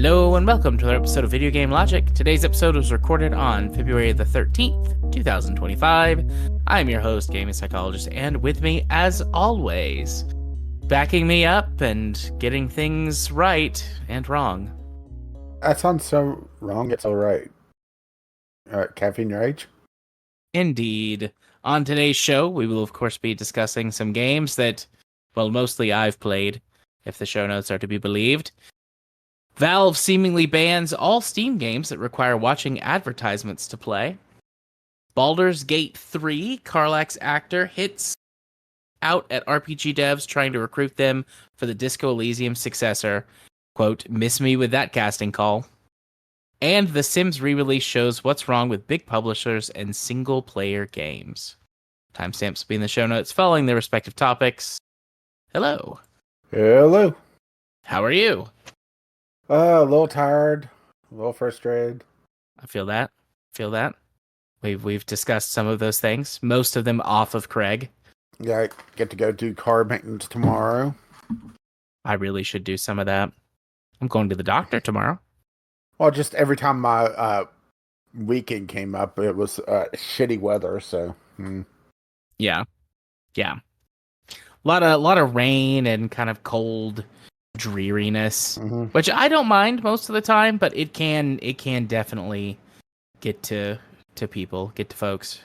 Hello and welcome to another episode of Video Game Logic. Today's episode was recorded on February the 13th, 2025. I'm your host, gaming psychologist, and with me, as always, backing me up and getting things right and wrong. That sounds so wrong, it's alright. Caffeine Rage? Indeed. On today's show, we will, of course, be discussing some games that, well, mostly I've played, if the show notes are to be believed. Valve seemingly bans all Steam games that require watching advertisements to play. Baldur's Gate 3, Karlach's actor, hits out at RPG devs trying to recruit them for the Disco Elysium successor. Quote, miss me with that casting call. And The Sims re-release shows what's wrong with big publishers and single-player games. Timestamps will be in the show notes following their respective topics. Hello. Hello. How are you? A little tired, a little frustrated. I feel that. We've discussed some of those things, most of them off of Craig. Yeah, I get to go do car maintenance tomorrow. I really should do some of that. I'm going to the doctor tomorrow. Well, just every time my weekend came up, it was shitty weather, so... Yeah. A lot of rain and kind of cold dreariness, which I don't mind most of the time, but it can definitely get to people, get to folks.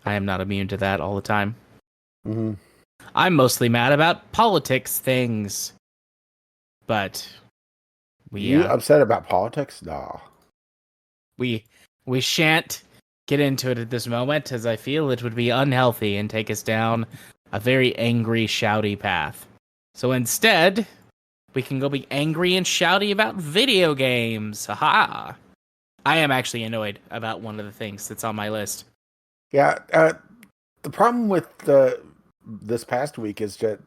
I am not immune to that all the time. I'm mostly mad about politics things, but you upset about politics? Nah. We shan't get into it at this moment, as I feel it would be unhealthy and take us down a very angry, shouty path. So instead, we can go be angry and shouty about video games. Haha. I am actually annoyed about one of the things that's on my list. Yeah, the problem with this past week is that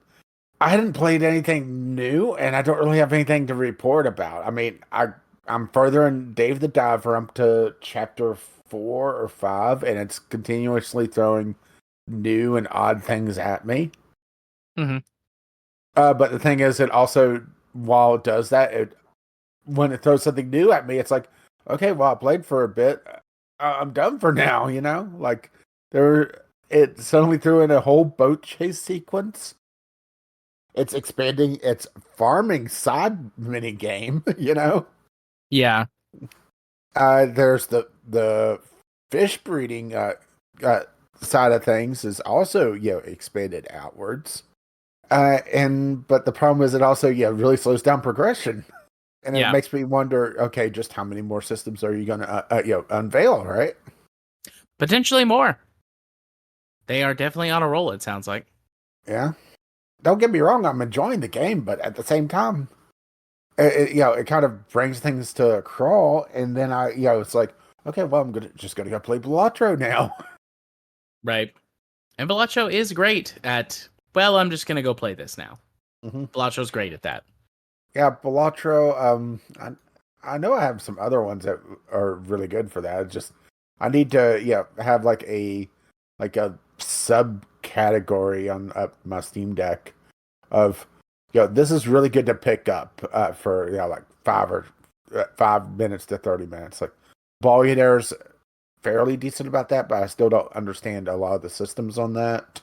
I hadn't played anything new, and I don't really have anything to report about. I mean, I'm further in Dave the Diver. I'm to chapter 4 or 5, and it's continuously throwing new and odd things at me. But the thing is, it also, while it does that, when it throws something new at me, it's like, okay, well, I played for a bit. I'm done for now, you know? Like, it suddenly threw in a whole boat chase sequence. It's expanding its farming side mini game, you know? Yeah. There's the fish breeding side of things is also, expanded outwards. But the problem is it also, really slows down progression. And it makes me wonder, okay, just how many more systems are you going to, unveil, right? Potentially more. They are definitely on a roll, it sounds like. Yeah. Don't get me wrong, I'm enjoying the game, but at the same time, it kind of brings things to a crawl, and then it's like, okay, well, I'm just gonna go play Balatro now. Right. And Balatro is great at, well, I'm just gonna go play this now. Balatro's great at that. Yeah, Balatro, I know I have some other ones that are really good for that. It's just, I need to, have like a subcategory on my Steam Deck of, this is really good to pick up for, like 5 minutes to 30 minutes. Like, Ballionaire's fairly decent about that, but I still don't understand a lot of the systems on that.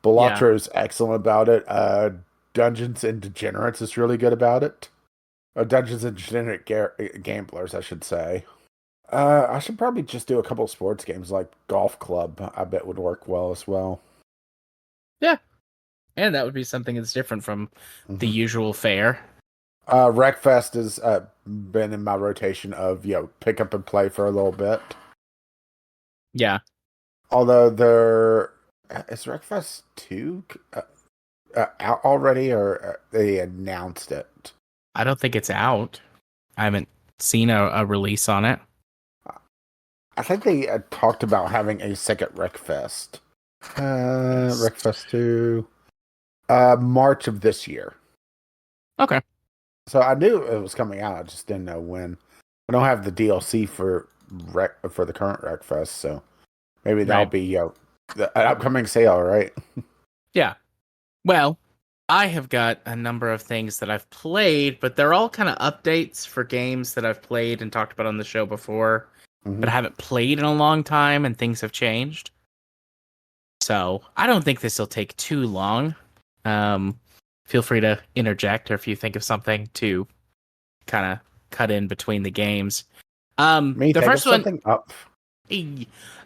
Balatro's excellent about it. Dungeons and Degenerates is really good about it. Dungeons and Degenerate Gamblers, I should say. I should probably just do a couple of sports games like Golf Club. I bet would work well as well. Yeah. And that would be something that's different from the usual fare. Wreckfest has been in my rotation of, pick up and play for a little bit. Yeah. Although is Wreckfest 2 out already, or they announced it? I don't think it's out. I haven't seen a release on it. I think they talked about having a second Wreckfest. Wreckfest 2. March of this year. Okay. So I knew it was coming out. I just didn't know when. I don't have the DLC for the current Wreckfest, so maybe that'll be an upcoming sale, right? Yeah. Well, I have got a number of things that I've played, but they're all kind of updates for games that I've played and talked about on the show before, but I haven't played in a long time and things have changed. So I don't think this will take too long. Feel free to interject or if you think of something to kind of cut in between the games. The first one, something up.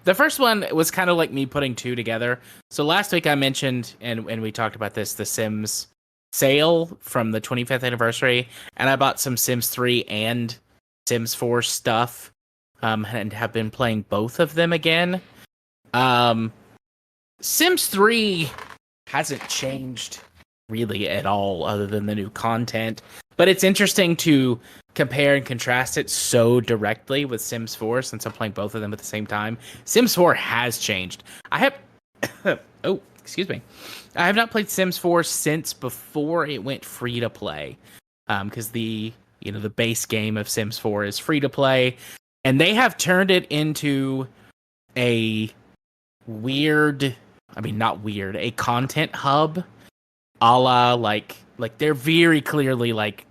the first one was kind of like me putting two together. So last week I mentioned, and we talked about this, the Sims sale from the 25th anniversary, and I bought some Sims 3 and Sims 4 stuff, and have been playing both of them again. Sims 3 hasn't changed really at all other than the new content, but it's interesting to compare and contrast it so directly with Sims 4 since I'm playing both of them at the same time. Sims 4 has changed. I have oh, excuse me. I have not played Sims 4 since before it went free to play. Because the base game of Sims 4 is free to play, and they have turned it into a a content hub, a la like they're very clearly like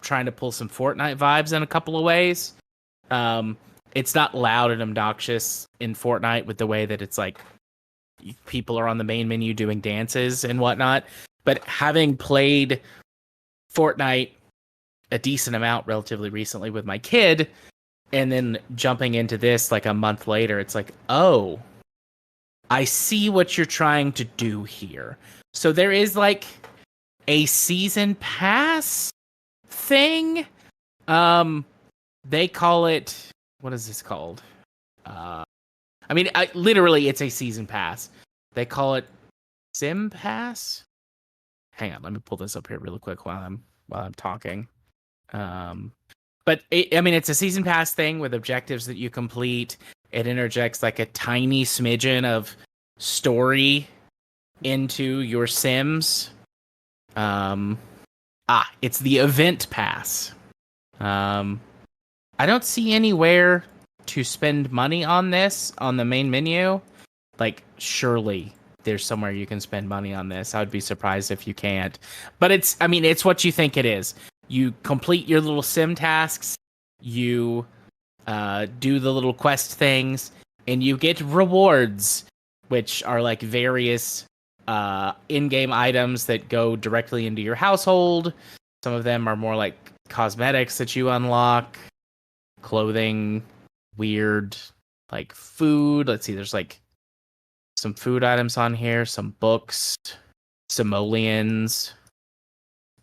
trying to pull some Fortnite vibes in a couple of ways. It's not loud and obnoxious in Fortnite with the way that it's like people are on the main menu doing dances and whatnot. But having played Fortnite a decent amount relatively recently with my kid, and then jumping into this like a month later, it's like, oh, I see what you're trying to do here. So there is like a season pass thing. They call it, what is this called? Literally it's a season pass. They call it Sim Pass. Hang on, let me pull this up here really quick while I'm talking. But it's a season pass thing with objectives that you complete. It interjects like a tiny smidgen of story into your Sims. It's the event pass. I don't see anywhere to spend money on this on the main menu. Like, surely there's somewhere you can spend money on this. I would be surprised if you can't. But it's what you think it is. You complete your little sim tasks, you do the little quest things, and you get rewards, which are like various in-game items that go directly into your household. Some of them are more like cosmetics that you unlock, clothing, weird like food. Let's see, there's like some food items on here, some books, simoleons.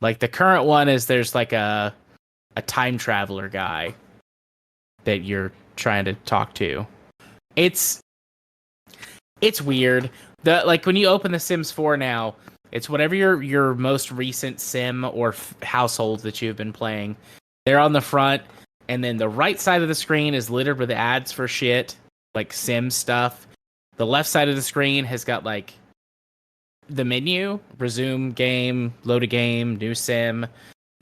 Like the current one is there's like a time traveler guy that you're trying to talk to. It's weird. Like when you open the Sims 4 now, it's whatever your most recent sim or household that you've been playing. They're on the front, and then the right side of the screen is littered with ads for shit, like Sim stuff. The left side of the screen has got like the menu, resume game, load a game, new sim,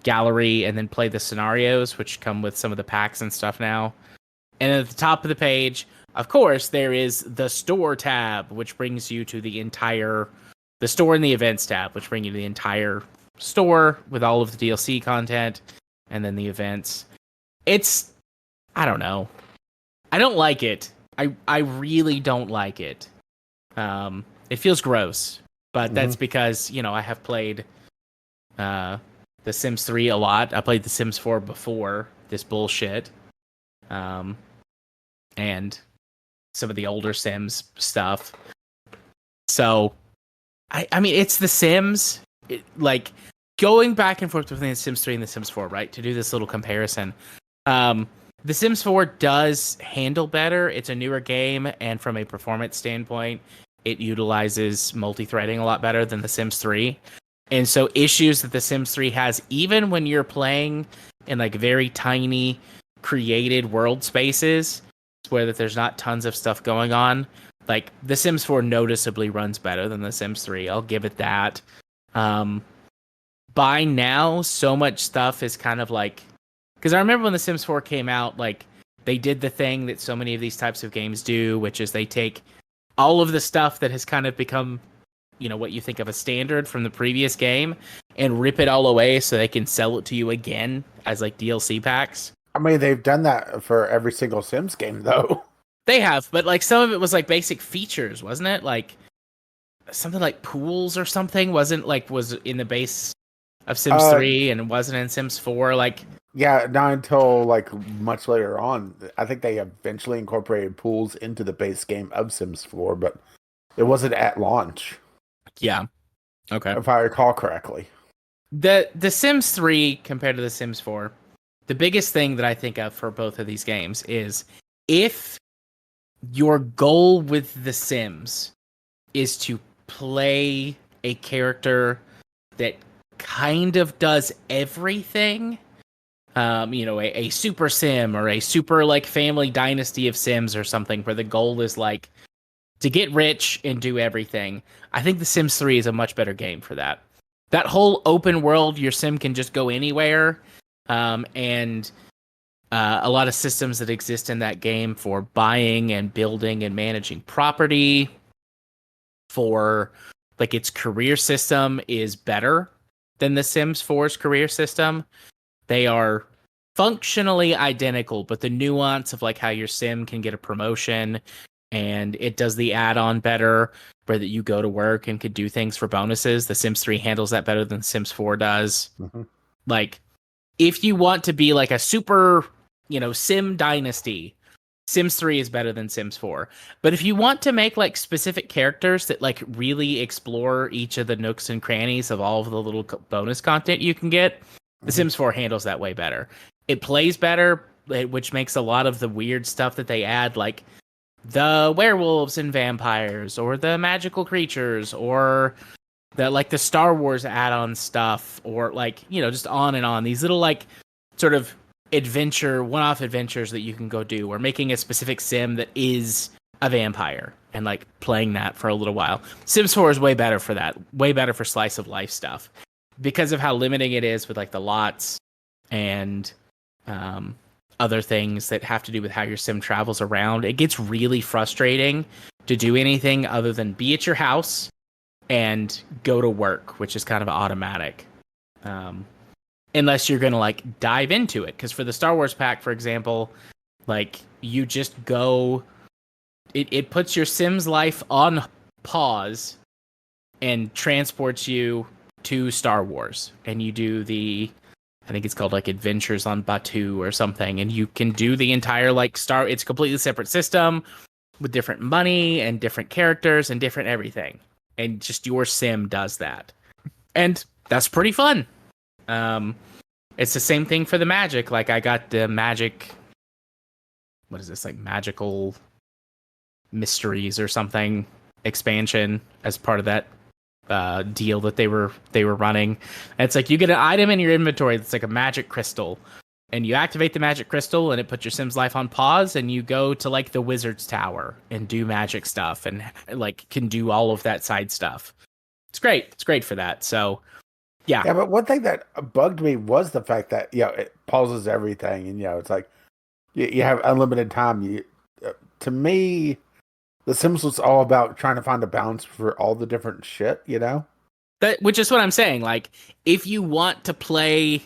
gallery, and then play the scenarios, which come with some of the packs and stuff now. And at the top of the page, of course, there is the store tab, which brings you to the store and the events tab, which bring you to the entire store with all of the DLC content, and then the events. I don't know. I don't like it. I really don't like it. It feels gross, but that's because, I have played The Sims 3 a lot. I played The Sims 4 before this bullshit. And some of the older Sims stuff. So, it's The Sims. Like, going back and forth between The Sims 3 and The Sims 4, right? To do this little comparison. The Sims 4 does handle better. It's a newer game, and from a performance standpoint, it utilizes multi-threading a lot better than The Sims 3. And so issues that The Sims 3 has, even when you're playing in like very tiny created world spaces where that there's not tons of stuff going on, like The Sims 4 noticeably runs better than The Sims 3. I'll give it that. By now, so much stuff is kind of like, because I remember when The Sims 4 came out, like they did the thing that so many of these types of games do, which is they take all of the stuff that has kind of become what you think of a standard from the previous game and rip it all away so they can sell it to you again as like DLC packs. I mean, they've done that for every single Sims game, though. They have, but like some of it was like basic features, wasn't it? Like something like pools or something was in the base of Sims 3 and wasn't in Sims 4. Like, yeah, not until like much later on. I think they eventually incorporated pools into the base game of Sims 4, but it wasn't at launch. Yeah. Okay. If I recall correctly. The Sims 3 compared to the Sims 4, the biggest thing that I think of for both of these games is if your goal with the Sims is to play a character that kind of does everything, a super sim or a super like family dynasty of Sims or something where the goal is like to get rich and do everything. I think The Sims 3 is a much better game for that. That whole open world, your sim can just go anywhere, and a lot of systems that exist in that game for buying and building and managing property, for like its career system is better than the Sims 4's career system. They are functionally identical, but the nuance of like how your sim can get a promotion and it does the add-on better where that you go to work and could do things for bonuses. The Sims 3 handles that better than Sims 4 does. Mm-hmm. Like, if you want to be like a super, sim dynasty, Sims 3 is better than Sims 4. But if you want to make like specific characters that like really explore each of the nooks and crannies of all of the little bonus content you can get, The Sims 4 handles that way better. It plays better, which makes a lot of the weird stuff that they add, like the werewolves and vampires, or the magical creatures, or the Star Wars add-on stuff, or like, just on and on. These little like sort of one-off adventures that you can go do, or making a specific sim that is a vampire and like playing that for a little while. Sims 4 is way better for that, way better for slice of life stuff because of how limiting it is with like the lots and other things that have to do with how your sim travels around. It gets really frustrating to do anything other than be at your house and go to work, which is kind of automatic. Unless you're going to like dive into it. Because for the Star Wars pack, for example, like you just go, it puts your sim's life on pause and transports you to Star Wars. And you do I think it's called like Adventures on Batuu or something. And you can do the entire like it's a completely separate system with different money and different characters and different everything. And just your sim does that. And that's pretty fun. It's the same thing for the magic. Like I got the magic, what is this, like Magical Mysteries or something expansion as part of that deal that they were running. And it's like you get an item in your inventory that's like a magic crystal, and you activate the magic crystal and it puts your sim's life on pause, and you go to like the wizard's tower and do magic stuff and like can do all of that side stuff. It's great for that. So yeah, but one thing that bugged me was the fact that it pauses everything, and it's like you have unlimited time. To me, The Sims was all about trying to find a balance for all the different shit, which is what I'm saying. Like, if you want to play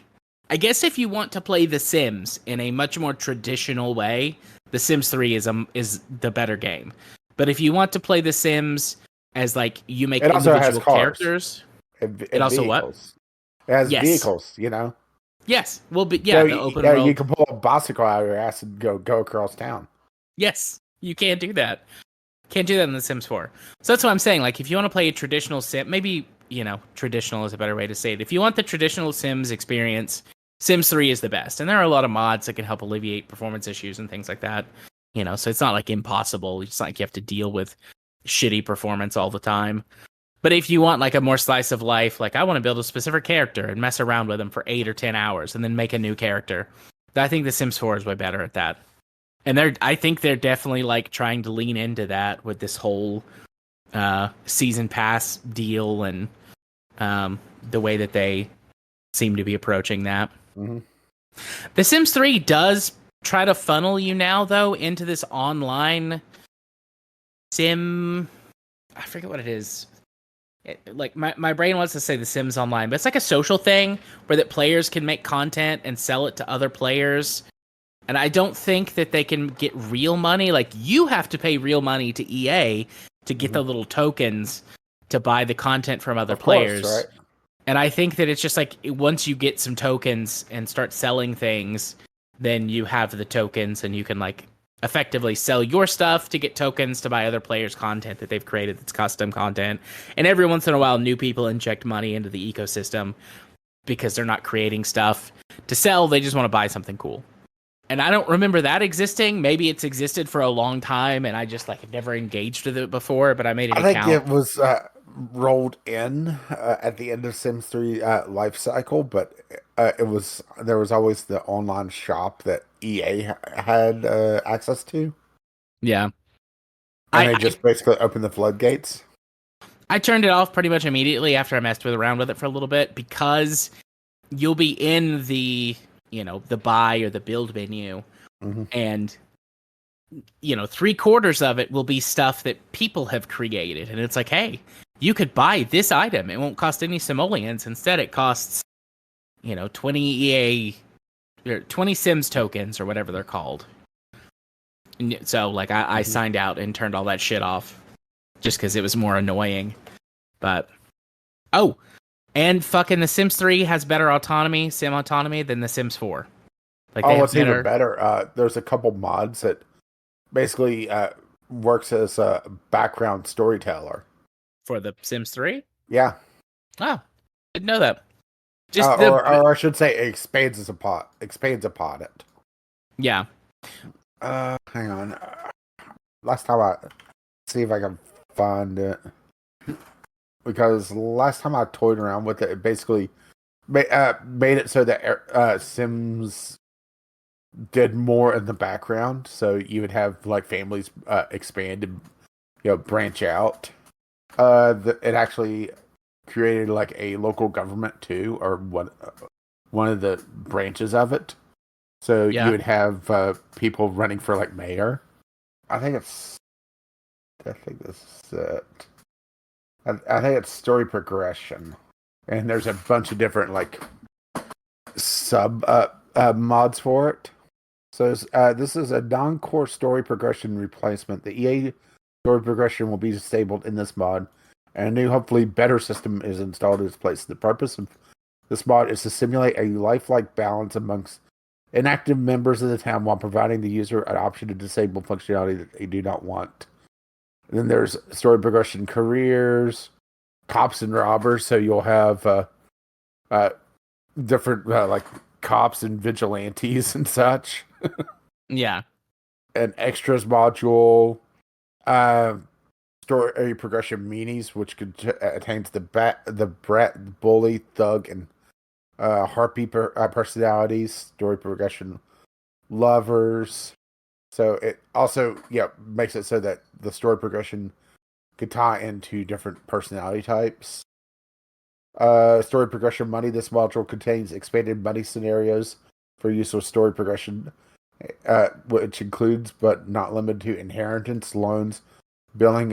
The Sims in a much more traditional way, The Sims 3 is the better game. But if you want to play The Sims as like you make individual characters. It also vehicles. It has vehicles, Yes. Well, but yeah, the open world. You can pull a bicycle out of your ass and go across town. Yes, you can't do that. Can't do that in The Sims 4. So that's what I'm saying. Like, if you want to play a traditional sim, maybe, traditional is a better way to say it. If you want the traditional Sims experience, Sims 3 is the best. And there are a lot of mods that can help alleviate performance issues and things like that. So it's not like impossible. It's not like you have to deal with shitty performance all the time. But if you want like a more slice of life, like I want to build a specific character and mess around with them for 8 or 10 hours and then make a new character, I think The Sims 4 is way better at that. And I think they're definitely like trying to lean into that with this whole season pass deal and the way that they seem to be approaching that. Mm-hmm. The Sims 3 does try to funnel you now, though, into this online sim. I forget what it is. like my brain wants to say The Sims Online, but it's like a social thing where that players can make content and sell it to other players. And I don't think that they can get real money. Like, you have to pay real money to EA to get the little tokens to buy the content from other players. Right? And I think that it's just like once you get some tokens and start selling things, then you have the tokens and you can like effectively sell your stuff to get tokens to buy other players' content that they've created that's custom content. And every once in a while, new people inject money into the ecosystem because they're not creating stuff to sell. They just want to buy something cool. And I don't remember that existing. Maybe it's existed for a long time, and I just like never engaged with it before. But I made an account. I think it was rolled in at the end of Sims 3 life cycle, but there was always the online shop that EA had access to. Yeah, and they just basically opened the floodgates. I turned it off pretty much immediately after I messed around with it for a little bit because you'll be in the the buy or the build menu, and 3/4 of it will be stuff that people have created, and it's like, hey, you could buy this item. It won't cost any simoleons. Instead, it costs 20 EA or 20 Sims tokens or whatever they're called. And so like I signed out and turned all that shit off just because it was more annoying. But and fucking The Sims 3 has better sim autonomy than The Sims 4. Like, what's even better? There's a couple mods that basically works as a background storyteller for The Sims 3. Yeah. Oh, didn't know that. Or I should say, expands upon it. Yeah. Hang on. Last time see if I can find it. Because last time I toyed around with it, it basically made it so that Sims did more in the background. So you would have like families expand and branch out. It actually created like a local government too, or one of the branches of it. So you would have people running for like mayor. I think this is it. I think it's story progression, and there's a bunch of different like sub mods for it. So this is a non-core story progression replacement. The EA story progression will be disabled in this mod, and a new, hopefully better system is installed in its place. The purpose of this mod is to simulate a lifelike balance amongst inactive members of the town while providing the user an option to disable functionality that they do not want. And then there's story progression careers, cops and robbers. So you'll have different like cops and vigilantes and such. Yeah. An extras module, story progression meanies, which contains the brat, bully, thug, and harpy personalities. Story progression lovers. So it also makes it so that the story progression could tie into different personality types. Story progression money. This module contains expanded money scenarios for use with story progression, which includes but not limited to inheritance, loans, billing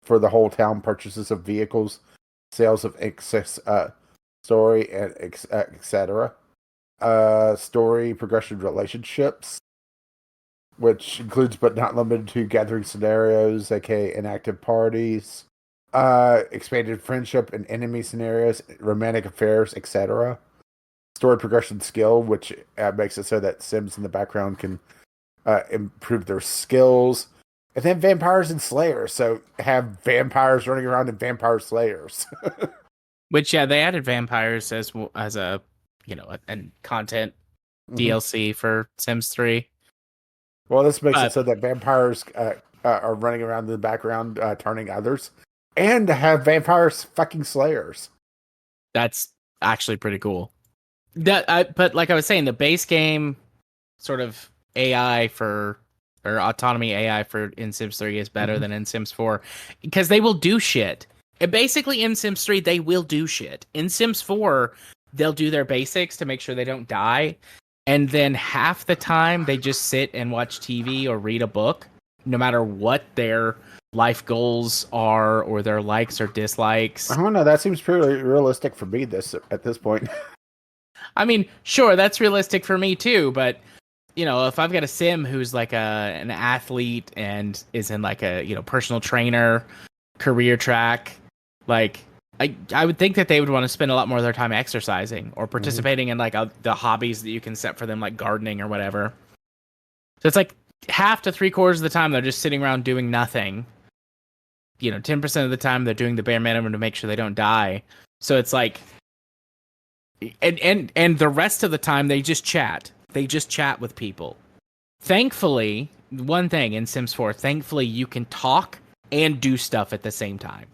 for the whole town, purchases of vehicles, sales of excess story, and etc. Story progression relationships, which includes but not limited to gathering scenarios, aka inactive parties, expanded friendship and enemy scenarios, romantic affairs, etc. Story progression skill, which makes it so that Sims in the background can improve their skills. And then vampires and slayers, so have vampires running around and vampire slayers. Which they added vampires as a and content DLC for Sims 3. Well, this makes it so that vampires are running around in the background, turning others, and to have vampires fucking slayers. That's actually pretty cool. But like I was saying, the base game sort of AI or autonomy AI for in Sims 3 is better than in Sims 4 because they will do shit. And basically in Sims 3, they will do shit. In Sims 4, they'll do their basics to make sure they don't die. And then half the time they just sit and watch TV or read a book, no matter what their life goals are or their likes or dislikes. I don't know. That seems pretty realistic for me at this point. I mean, sure, that's realistic for me too, but if I've got a sim who's like an athlete and is in like a, personal trainer, career track, like I would think that they would want to spend a lot more of their time exercising or participating in like the hobbies that you can set for them, like gardening or whatever. So it's like half to 3/4 of the time they're just sitting around doing nothing. 10% of the time they're doing the bare minimum to make sure they don't die. So it's like, and the rest of the time they just chat. They just chat with people. Thankfully, one thing in Sims 4, thankfully you can talk and do stuff at the same time.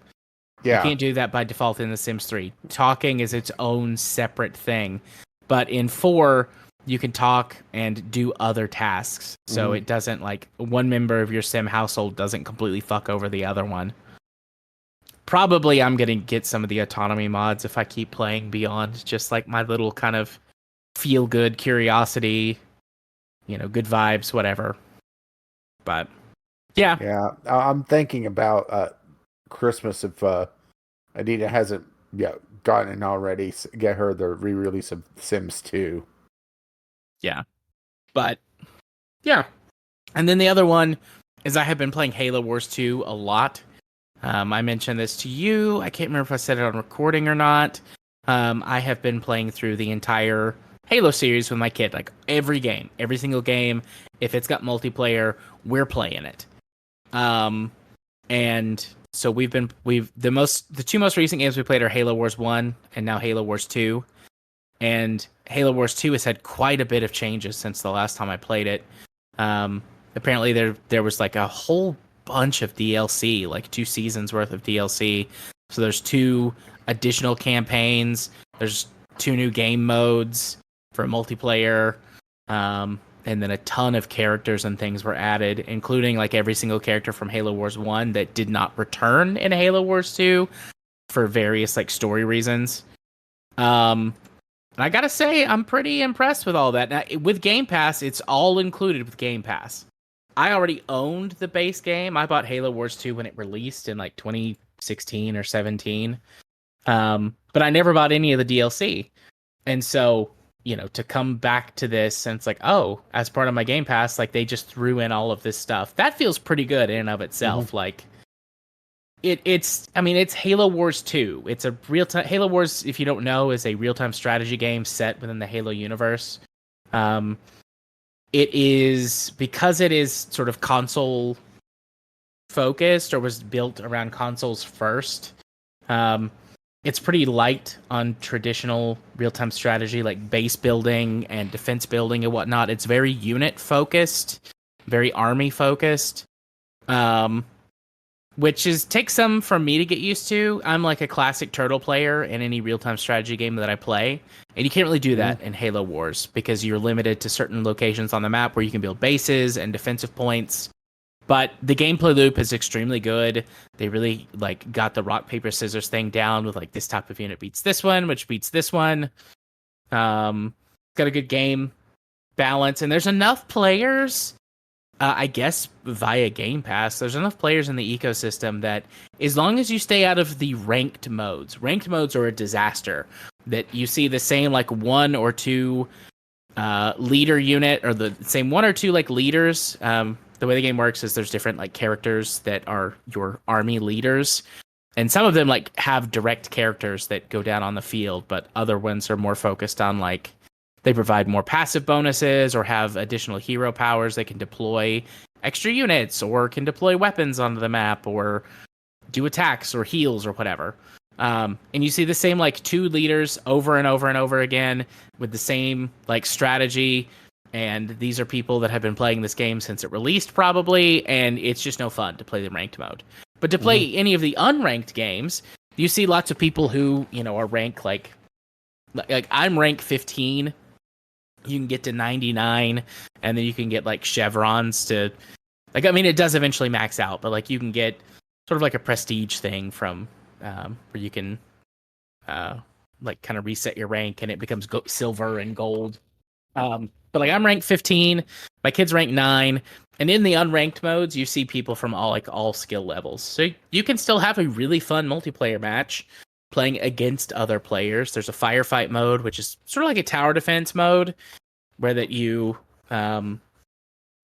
Yeah. You can't do that by default in The Sims 3. Talking is its own separate thing. But in 4, you can talk and do other tasks. So it doesn't, like, one member of your Sim household doesn't completely fuck over the other one. Probably I'm going to get some of the autonomy mods if I keep playing beyond just, like, my little kind of feel-good curiosity, good vibes, whatever. But, yeah. Yeah, I'm thinking about Christmas if Anita hasn't gotten it already. Get her the re-release of Sims 2. Yeah. But, yeah. And then the other one is I have been playing Halo Wars 2 a lot. I mentioned this to you. I can't remember if I said it on recording or not. I have been playing through the entire Halo series with my kid. Like every game, every single game. If it's got multiplayer, we're playing it. And so the two most recent games we played are Halo Wars 1 and now Halo Wars 2. And Halo Wars 2 has had quite a bit of changes since the last time I played it. Apparently there was like a whole bunch of DLC, like 2 seasons worth of DLC. So there's 2 additional campaigns. There's 2 new game modes for multiplayer. And then a ton of characters and things were added, including like every single character from Halo Wars 1 that did not return in Halo Wars 2 for various like story reasons. And I gotta say, I'm pretty impressed with all that. Now, with Game Pass, it's all included with Game Pass. I already owned the base game. I bought Halo Wars 2 when it released in like 2016 or 17. But I never bought any of the DLC. And so, to come back to this and it's like, oh, as part of my Game Pass, like they just threw in all of this stuff. That feels pretty good in and of itself. Like it's Halo Wars 2. It's a real-time Halo Wars, if you don't know, is a real-time strategy game set within the Halo universe. It is, because it is sort of console focused or was built around consoles first. It's pretty light on traditional real-time strategy, like base building and defense building and whatnot. It's very unit focused, very army focused, which takes some from me to get used to. I'm like a classic turtle player in any real-time strategy game that I play, and you can't really do that in Halo Wars because you're limited to certain locations on the map where you can build bases and defensive points. But the gameplay loop is extremely good. They really like got the rock paper scissors thing down with like this type of unit beats this one, which beats this one. Got a good game balance, and there's enough players. I guess via Game Pass, there's enough players in the ecosystem that as long as you stay out of the ranked modes are a disaster. That you see the same like 1 or 2 leader unit or the same 1 or 2 like leaders. The way the game works is there's different like characters that are your army leaders, and some of them like have direct characters that go down on the field, but other ones are more focused on like they provide more passive bonuses or have additional hero powers. They can deploy extra units or can deploy weapons onto the map or do attacks or heals or whatever. And you see the same like 2 leaders over and over and over again with the same like strategy. And these are people that have been playing this game since it released, probably, and it's just no fun to play the ranked mode. But to play any of the unranked games, you see lots of people who, are rank like I'm rank 15. You can get to 99, and then you can get like chevrons to, like, it does eventually max out, but like you can get sort of like a prestige thing from where you can like kind of reset your rank, and it becomes silver and gold. But like I'm ranked 15, my kid's ranked 9, and in the unranked modes, you see people from all skill levels. So you can still have a really fun multiplayer match playing against other players. There's a firefight mode, which is sort of like a tower defense mode, where that you um,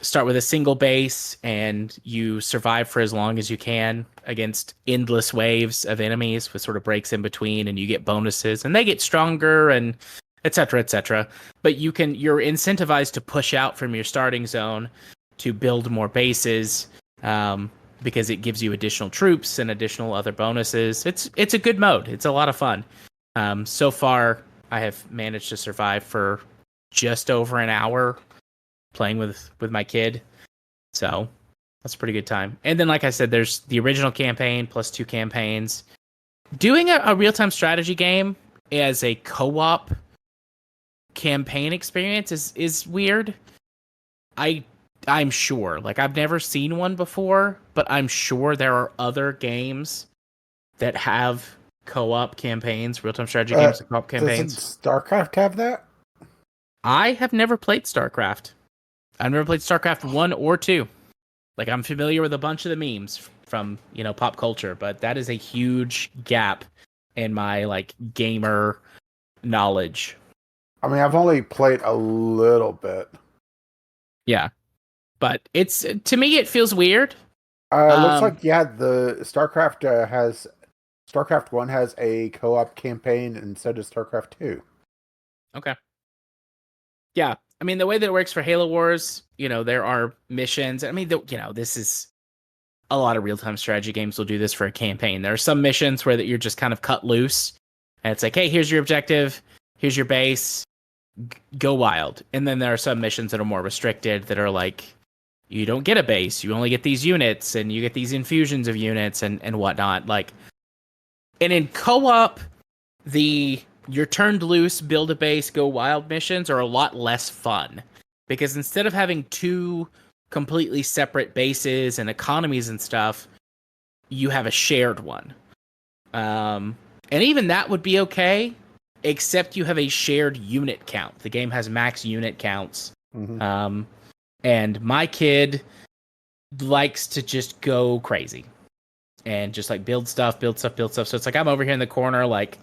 start with a single base and you survive for as long as you can against endless waves of enemies with sort of breaks in between, and you get bonuses and they get stronger and etc etc. But you're incentivized to push out from your starting zone to build more bases, because it gives you additional troops and additional other bonuses. It's a good mode. It's a lot of fun. So far I have managed to survive for just over an hour playing with my kid. So that's a pretty good time. And then, like I said, there's the original campaign plus 2 campaigns. Doing a real-time strategy game as a co-op campaign experience is weird. I'm sure. Like I've never seen one before, but I'm sure there are other games that have co-op campaigns, real-time strategy games and co-op Doesn't campaigns. StarCraft have that? I have never played StarCraft. I've never played StarCraft 1 or 2. Like I'm familiar with a bunch of the memes from, pop culture, but that is a huge gap in my like gamer knowledge. I mean, I've only played a little bit. Yeah. But it's to me it feels weird. Looks Um like the StarCraft 1 has a co-op campaign, and so does StarCraft 2. okay. Yeah. I mean the way that it works for Halo Wars, there are missions. I mean, this is a lot of real-time strategy games will do this for a campaign. There are some missions where that you're just kind of cut loose and it's like, hey, here's your objective, here's your base, go wild. And then there are some missions that are more restricted that are like, you don't get a base, you only get these units and you get these infusions of units and whatnot. Like, and in co-op, you're turned loose, build a base, go wild missions are a lot less fun because instead of having 2 completely separate bases and economies and stuff, you have a shared one. And even that would be okay, except you have a shared unit count. The game has max unit counts. Mm-hmm. And my kid likes to just go crazy and just like build stuff, build stuff, build stuff. So it's like I'm over here in the corner, like,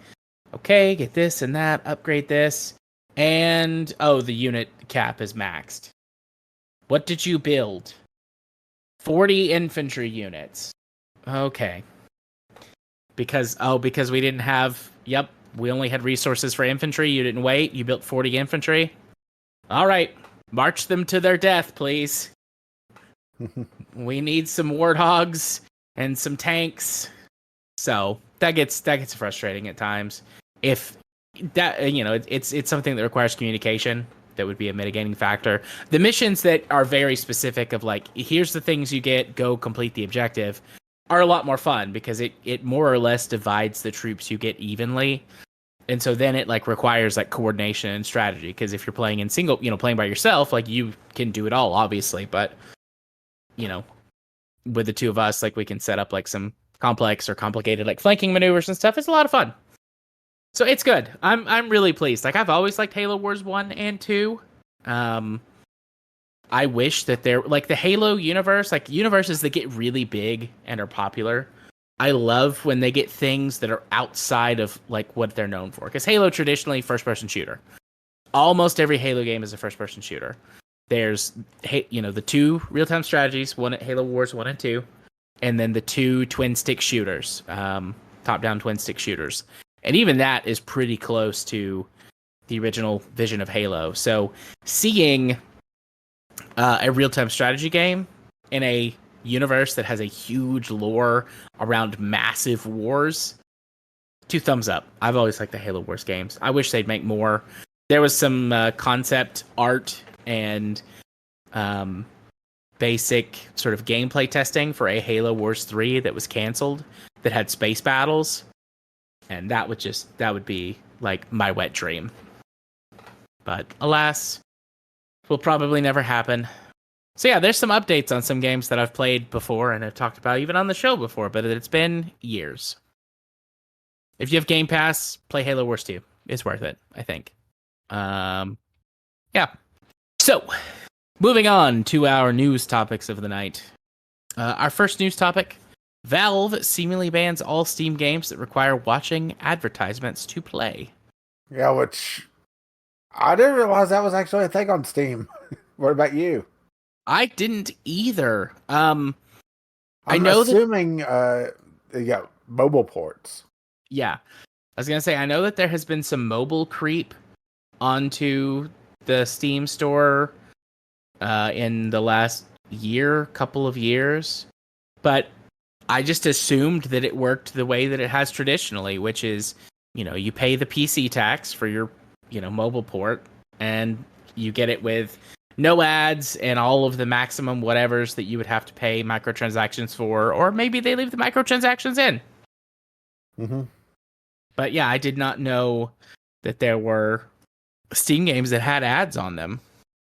okay, get this and that, upgrade this. And oh, the unit cap is maxed. What did you build? 40 infantry units. Okay. Because we didn't have, we only had resources for infantry. You didn't wait. You built 40 infantry. All right. March them to their death, please. We need some warthogs and some tanks. So that gets frustrating at times. If that, it's something that requires communication. That would be a mitigating factor. The missions that are very specific of like, here's the things you get, go complete the objective, are a lot more fun because it more or less divides the troops you get evenly. And so then it like requires like coordination and strategy. Because if you're playing in single, playing by yourself, like you can do it all, obviously. But, with the 2 of us, like we can set up like some complex or complicated like flanking maneuvers and stuff. It's a lot of fun. So it's good. I'm really pleased. Like I've always liked Halo Wars 1 and 2. I wish that they're like the Halo universe, like universes that get really big and are popular. I love when they get things that are outside of like what they're known for. Because Halo traditionally first-person shooter. Almost every Halo game is a first-person shooter. There's the 2 real-time strategies, one at Halo Wars 1 and 2, and then the 2 twin stick shooters, top-down twin stick shooters. And even that is pretty close to the original vision of Halo. So seeing a real-time strategy game in a universe that has a huge lore around massive wars, 2 thumbs up. I've always liked the Halo Wars games. I wish they'd make more. There was some concept art and basic sort of gameplay testing for a Halo Wars 3 that was canceled that had space battles. And that would be like my wet dream. But alas, will probably never happen. So yeah, there's some updates on some games that I've played before and have talked about even on the show before, but it's been years. If you have Game Pass, play Halo Wars 2. It's worth it, I think. Yeah. So, moving on to our news topics of the night. Our first news topic: Valve seemingly bans all Steam games that require watching advertisements to play. Yeah, which I didn't realize that was actually a thing on Steam. What about you? I didn't either. I I'm know that. assuming, yeah, mobile ports. Yeah, I was gonna say I know that there has been some mobile creep onto the Steam store in the last couple of years, but I just assumed that it worked the way that it has traditionally, which is, you pay the PC tax for your, mobile port, and you get it with no ads and all of the maximum whatevers that you would have to pay microtransactions for, or maybe they leave the microtransactions in. Mm-hmm. But yeah, I did not know that there were Steam games that had ads on them.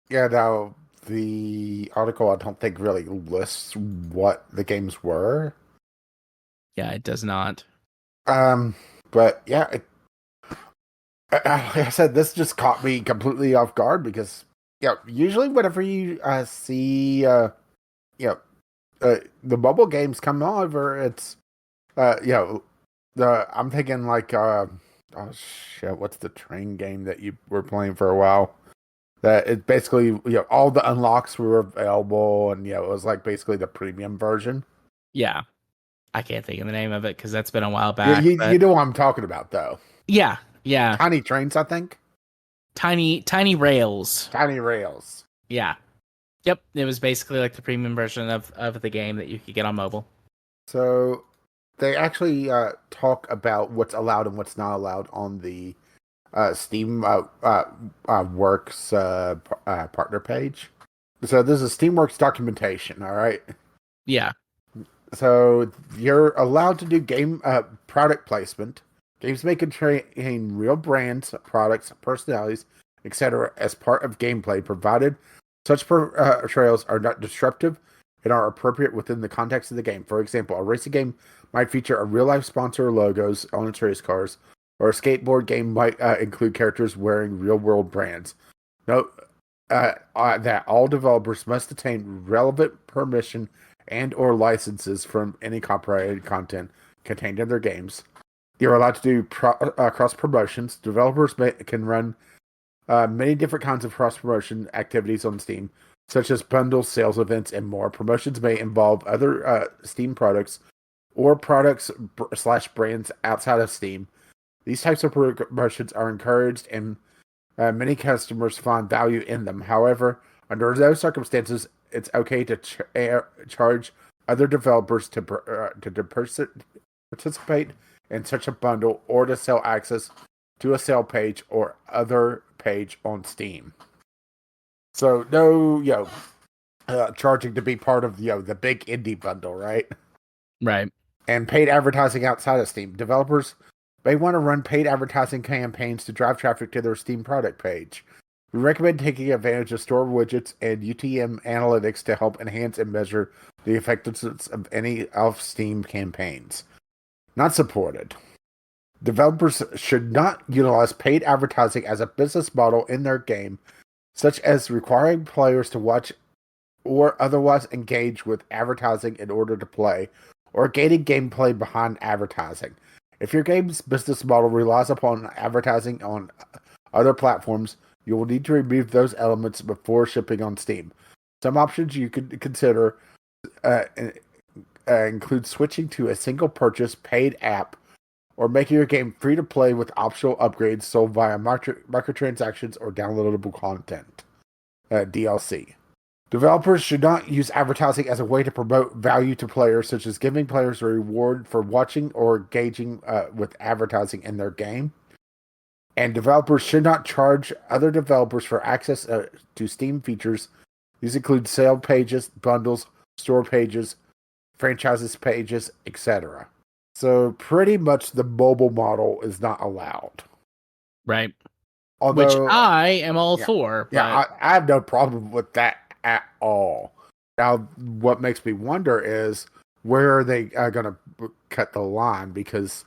Yeah, now the article I don't think really lists what the games were. Yeah, it does not. But yeah, like I said, this just caught me completely off guard because, usually whenever you see, the mobile games come over, it's, I'm thinking like, oh shit, what's the train game that you were playing for a while? That it basically, all the unlocks were available, and it was like basically the premium version. Yeah, I can't think of the name of it because that's been a while Yeah, back. you But know what I'm talking about, though. yeah, Tiny trains, I think. tiny rails. Tiny rails. Yeah, yep. It was basically like the premium version of the game that you could get on mobile. So they actually talk about what's allowed and what's not allowed on the Steam Works partner page. So this is Steamworks documentation, all right? Yeah, So you're allowed to do game product placement. Games may contain real brands, products, personalities, etc. as part of gameplay, provided such portrayals are not disruptive and are appropriate within the context of the game. For example, a racing game might feature a real-life sponsor logos on its race cars, or a skateboard game might include characters wearing real-world brands. Note that all developers must attain relevant permission and/or licenses from any copyrighted content contained in their games. You're allowed to do cross promotions. Developers can run many different kinds of cross promotion activities on Steam, such as bundles, sales events, and more. Promotions may involve other Steam products or products slash brands outside of Steam. These types of promotions are encouraged, and many customers find value in them. However, under those circumstances, it's okay to charge other developers to participate in such a bundle or to sell access to a sale page or other page on Steam. So no, charging to be part of the big indie bundle, right? right. And paid advertising outside of Steam. Developers may want to run paid advertising campaigns to drive traffic to their Steam product page. We recommend taking advantage of store widgets and UTM analytics to help enhance and measure the effectiveness of any of Steam campaigns. Not supported. Developers should not utilize paid advertising as a business model in their game, such as requiring players to watch or otherwise engage with advertising in order to play, or gating gameplay behind advertising. If your game's business model relies upon advertising on other platforms, you will need to remove those elements before shipping on Steam. Some options you could consider include switching to a single purchase paid app, or making your game free to play with optional upgrades sold via microtransactions or downloadable content, DLC. Developers should not use advertising as a way to promote value to players, such as giving players a reward for watching or engaging with advertising in their game. And developers should not charge other developers for access to Steam features. These include sale pages, bundles, store pages, franchises pages, etc. So pretty much the mobile model is not allowed. Right. Which Although, I am all yeah, for. yeah, But I have no problem with that at all. Now, what makes me wonder is where are they going to cut the line? Because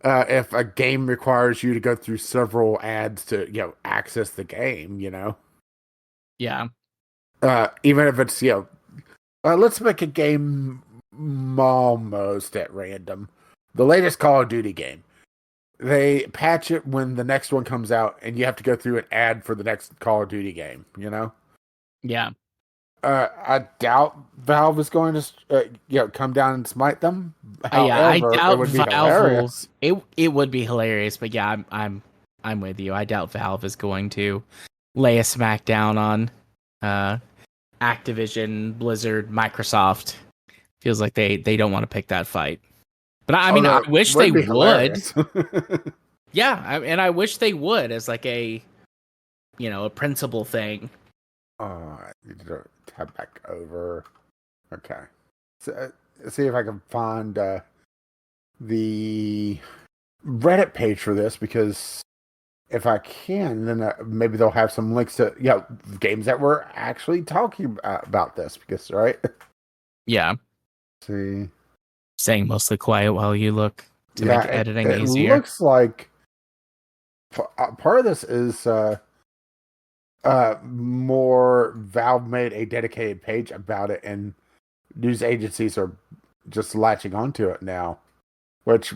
if a game requires you to go through several ads to access the game, Yeah. Even if it's, let's make a game almost at random. The latest Call of Duty game. They patch it when the next one comes out, and you have to go through an ad for the next Call of Duty game, Yeah. I doubt Valve is going to, come down and smite them. Yeah, I However, it doubt would be Valve will. hilarious. It would be hilarious, but yeah, I'm with you. I doubt Valve is going to lay a smackdown on Activision, Blizzard, Microsoft. Feels like they don't want to pick that fight. But I mean, Although I it wish they would be would. hilarious. Yeah, and I wish they would as like a a principal thing. I need to tab back over. Okay. So, see if I can find the Reddit page for this, because if I can, then maybe they'll have some links to games that we're actually talking about this. Because Yeah, see, staying mostly quiet while you look to make editing it easier. looks like part of this is more Valve made a dedicated page about it, and news agencies are just latching onto it now, which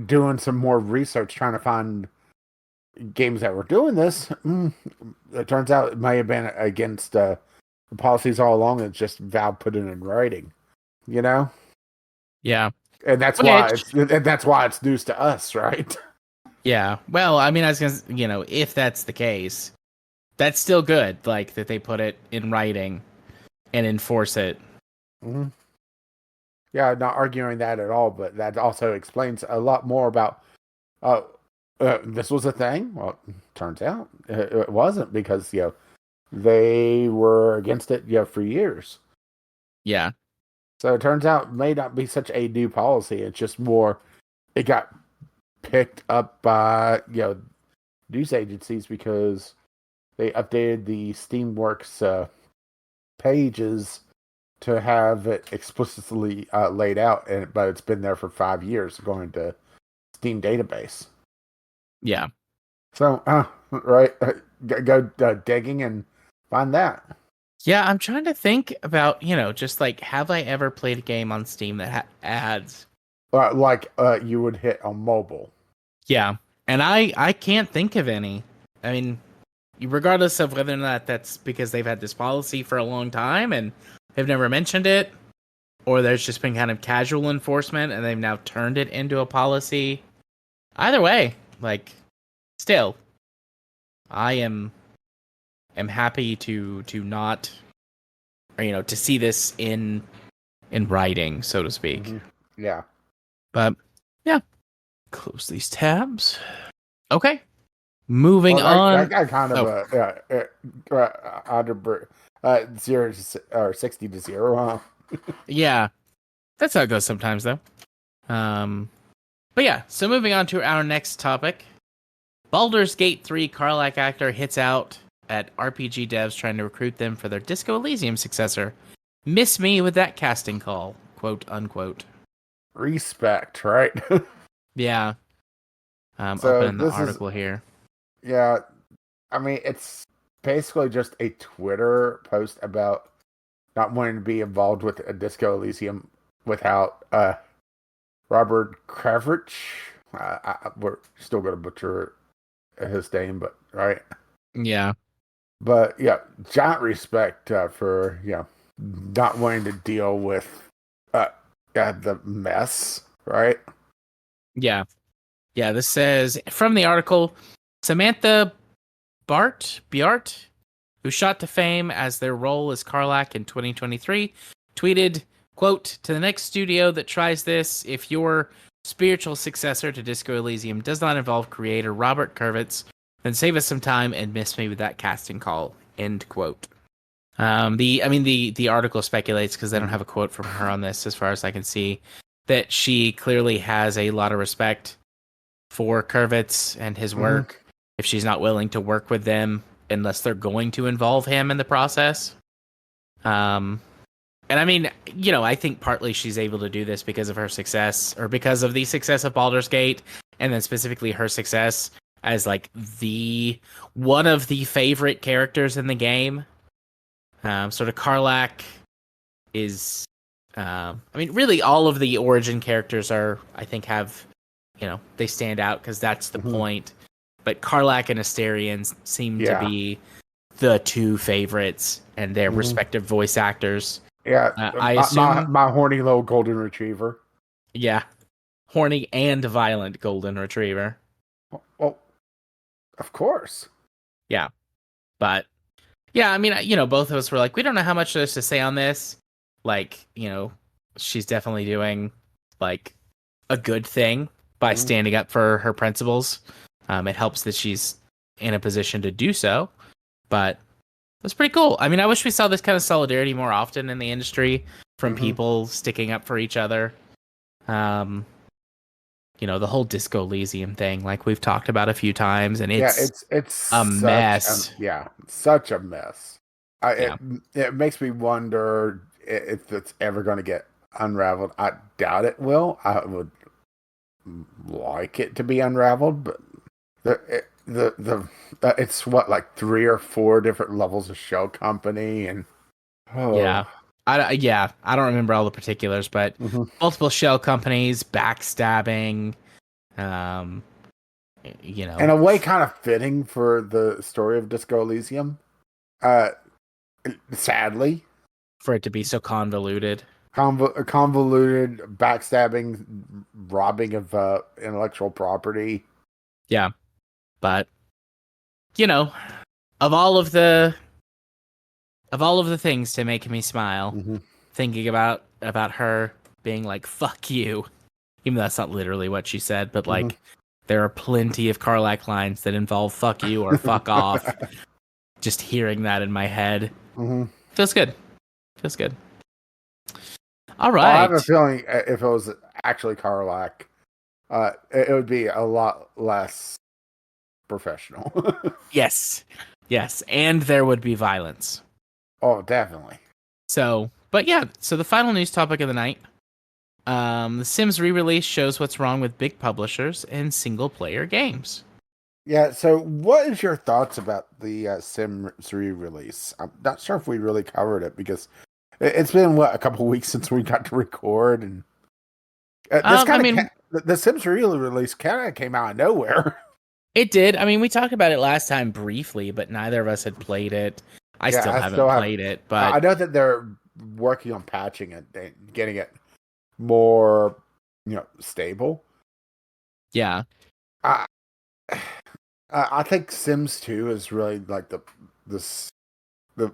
doing some more research trying to find games that were doing this. It turns out it may have been against the policies all along. It's just Valve put it in writing, Yeah, and that's why it's news to us, right? Yeah. Well, I mean, I was gonna, if that's the case, that's still good. Like that they put it in writing and enforce it. Mm-hmm. Yeah, not arguing that at all, but that also explains a lot more about this was a thing. Well, turns out it wasn't, because they were against it for years. Yeah. So it turns out it may not be such a new policy. It's just more it got picked up by news agencies because they updated the Steamworks pages to have it explicitly laid out, but it's been there for 5 years going to Steam database. Yeah. So, right, go digging and find that. Yeah, I'm trying to think about, just like, have I ever played a game on Steam that had ads? Like you would hit on mobile. Yeah. And I can't think of any. I mean, regardless of whether or not that's because they've had this policy for a long time and they've never mentioned it, or there's just been kind of casual enforcement and they've now turned it into a policy. Either way, like, still, I am happy to not, or to see this in writing, so to speak. Mm-hmm. Yeah. But yeah, close these tabs. Okay, moving on. I got kind of a 0 or 60 to 0. Huh? Yeah, that's how it goes sometimes, though. But yeah, so moving on to our next topic. Baldur's Gate 3 Karlach actor hits out at RPG devs trying to recruit them for their Disco Elysium successor. Miss me with that casting call, quote unquote. Respect, right? Yeah. So Opening the article here. Yeah, I mean, it's basically just a Twitter post about not wanting to be involved with a Disco Elysium without Robert Kravich. We're still going to butcher his name, but right. Yeah. But yeah, giant respect for not wanting to deal with the mess, right? Yeah. Yeah, this says from the article, Samantha Biart, who shot to fame as their role as Karlach in 2023, tweeted, quote, "To the next studio that tries this, if your spiritual successor to Disco Elysium does not involve creator Robert Kurvitz, then save us some time and miss me with that casting call," end quote. The article speculates, because they don't have a quote from her on this, as far as I can see, that she clearly has a lot of respect for Kurvitz and his work. Mm-hmm. If she's not willing to work with them unless they're going to involve him in the process. And I mean, I think partly she's able to do this because of her success, or because of the success of Baldur's Gate, and then specifically her success as like the one of the favorite characters in the game. Sort of Karlach is, I mean, really all of the origin characters are, I think, have, they stand out because that's the Hmm. point. But Karlach and Asterion seem to Yeah. be the two favorites and their Hmm. respective voice actors. Yeah. I My assume, my horny little golden retriever. yeah, horny and violent golden retriever. Well, of course. Yeah, but yeah, I mean, both of us were like, we don't know how much there's to say on this. Like, she's definitely doing like a good thing by Hmm. standing up for her principles. It helps that she's in a position to do so, but that's pretty cool. I mean, I wish we saw this kind of solidarity more often in the industry from Hmm. people sticking up for each other. Um, the whole Disco Elysium thing, like we've talked about a few times, and Yeah, it's it's a mess. such a mess. Yeah. It makes me wonder if it's ever going to get unraveled. I doubt it will. I would like it to be unraveled, but it's what, like three or four different levels of shell company, and Yeah. oh, I don't remember all the particulars, but mhm. multiple shell companies, backstabbing, um, you In know, a way, kind of fitting for the story of Disco Elysium. Uh, Sadly, for it to be so convoluted. convoluted, backstabbing, robbing of intellectual property. Yeah. But, you know, of all of the things to make me smile, Hmm. thinking about her being like, fuck you. Even though that's not literally what she said, but Hmm. like there are plenty of Karlach lines that involve fuck you or fuck off. Just hearing that in my head Hmm. feels good. Feels good. All Well, I have a right. feeling if it was actually Karlach, it would be a lot less professional. Yes. Yes. And there would be violence. Oh, definitely. So, but yeah, so the final news topic of the night. The Sims re-release shows what's wrong with big publishers and single-player games. Yeah. So, what is your thoughts about the Sim 3 release? I'm not sure if we really covered it because it's been what, a couple weeks since we got to record, and this I kind of mean, the Sims 3 release kind of came out of nowhere. it did. I mean, we talked about it last time briefly, but neither of us had played it. I Yeah, still I haven't still have. played it, I but know that they're working on patching it and getting it more, stable. yeah, I I think Sims 2 is really like the the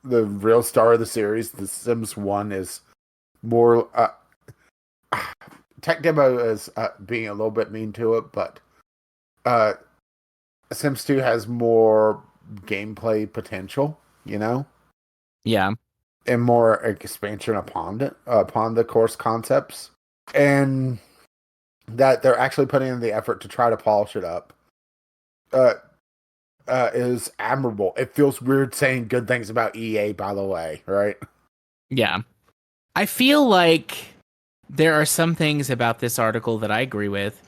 the real star of the series. The Sims 1 is more tech demo is being a little bit mean to it, but uh Sims 2 has more gameplay potential, yeah, and more expansion upon the course concepts. And that they're actually putting in the effort to try to polish it up uh, is admirable. It feels weird saying good things about EA, by the way, right? yeah. I feel like there are some things about this article that I agree with,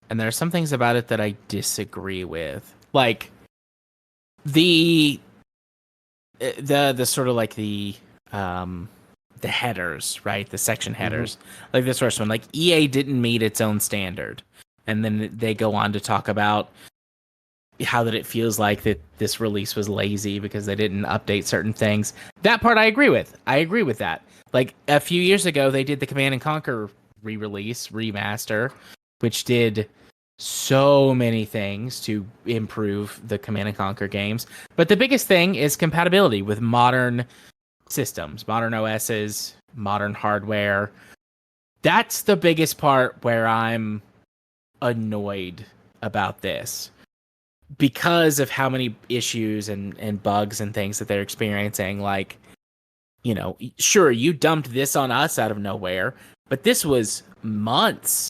and there are some things about it that I disagree with. Like the the sort of like the headers, right? The section Hmm. headers. Like this first one, like EA didn't meet its own standard. And then they go on to talk about how that it feels like that this release was lazy because they didn't update certain things. That part I agree with. I agree with that. Like a few years ago they did the Command and Conquer re-release, remaster, which did so many things to improve the Command and Conquer games. But the biggest thing is compatibility with modern systems, modern OSs, modern hardware. That's the biggest part where I'm annoyed about this because of how many issues and bugs and things that they're experiencing. Like, sure, you dumped this on us out of nowhere, but this was months,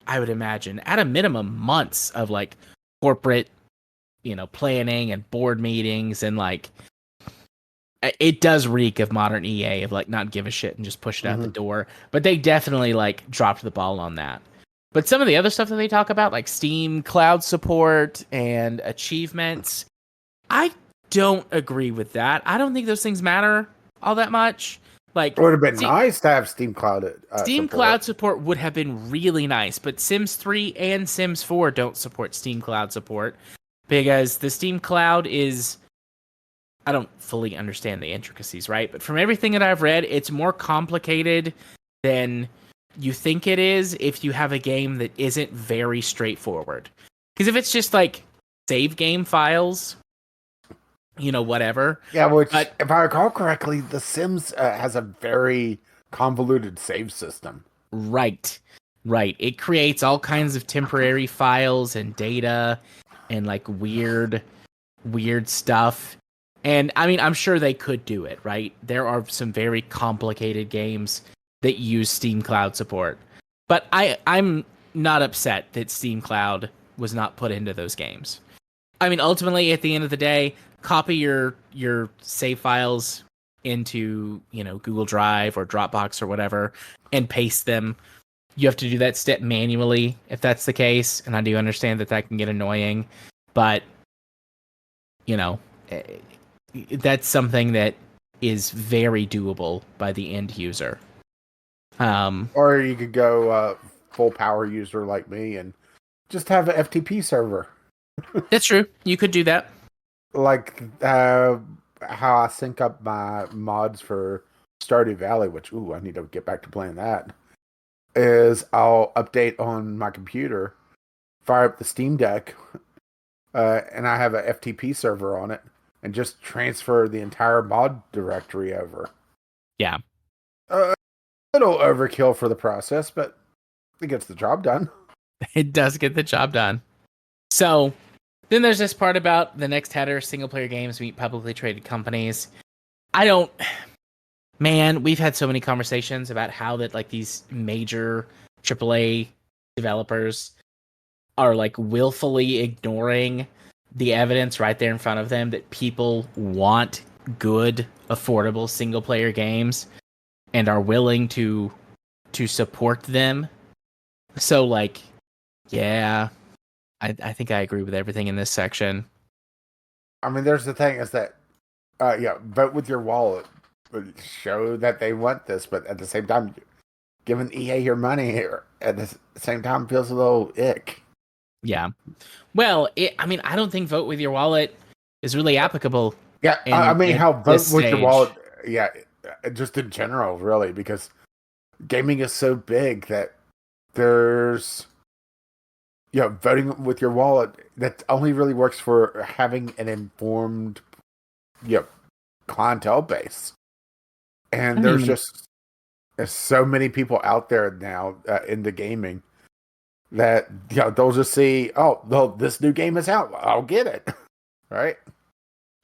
I would imagine, at a minimum, months of like corporate, planning and board meetings and like it does reek of modern EA of like not give a shit and just push it out the Hmm. door. But they definitely like dropped the ball on that. But some of the other stuff that they talk about, like Steam Cloud support and achievements, I don't agree with that. I don't think those things matter all that much. Like, It would have been nice to have Steam Cloud Steam support. Cloud support would have been really nice, but Sims 3 and Sims 4 don't support Steam Cloud support because the Steam Cloud is, I don't fully understand the intricacies, right? But from everything that I've read, it's more complicated than you think it is if you have a game that isn't very straightforward. Because if it's just like save game files, whatever. Yeah, which, if I recall correctly, The Sims has a very convoluted save system. Right. It creates all kinds of temporary files and data and like weird stuff. And I mean, I'm sure they could do it, right? There are some very complicated games that use Steam Cloud support. But I'm not upset that Steam Cloud was not put into those games. I mean, ultimately, at the end of the day, copy your save files into, Google Drive or Dropbox or whatever and paste them. You have to do that step manually if that's the case. And I do understand that can get annoying, but that's something that is very doable by the end user. Or you could go full power user like me and just have an FTP server. That's true. You could do that. Like how I sync up my mods for Stardew Valley, which, I need to get back to playing that, is I'll update on my computer, fire up the Steam Deck, and I have a FTP server on it, and just transfer the entire mod directory over. Yeah. A little overkill for the process, but it gets the job done. It does get the job done. So then there's this part about the next header, single player games meet publicly traded companies. Man, we've had so many conversations about how that like these major AAA developers are like willfully ignoring the evidence right there in front of them that people want good, affordable single player games and are willing to support them. So like, yeah, I think I agree with everything in this section. I mean, there's the thing is that, vote with your wallet. Show that they want this, but at the same time, giving EA your money at the same time feels a little ick. Yeah. Well, I don't think vote with your wallet is really applicable. Yeah, how vote with your wallet, just in general, really, because gaming is so big that there's, voting with your wallet, that only really works for having an informed, clientele base. And there's so many people out there now into gaming that they'll just see, this new game is out, I'll get it, right?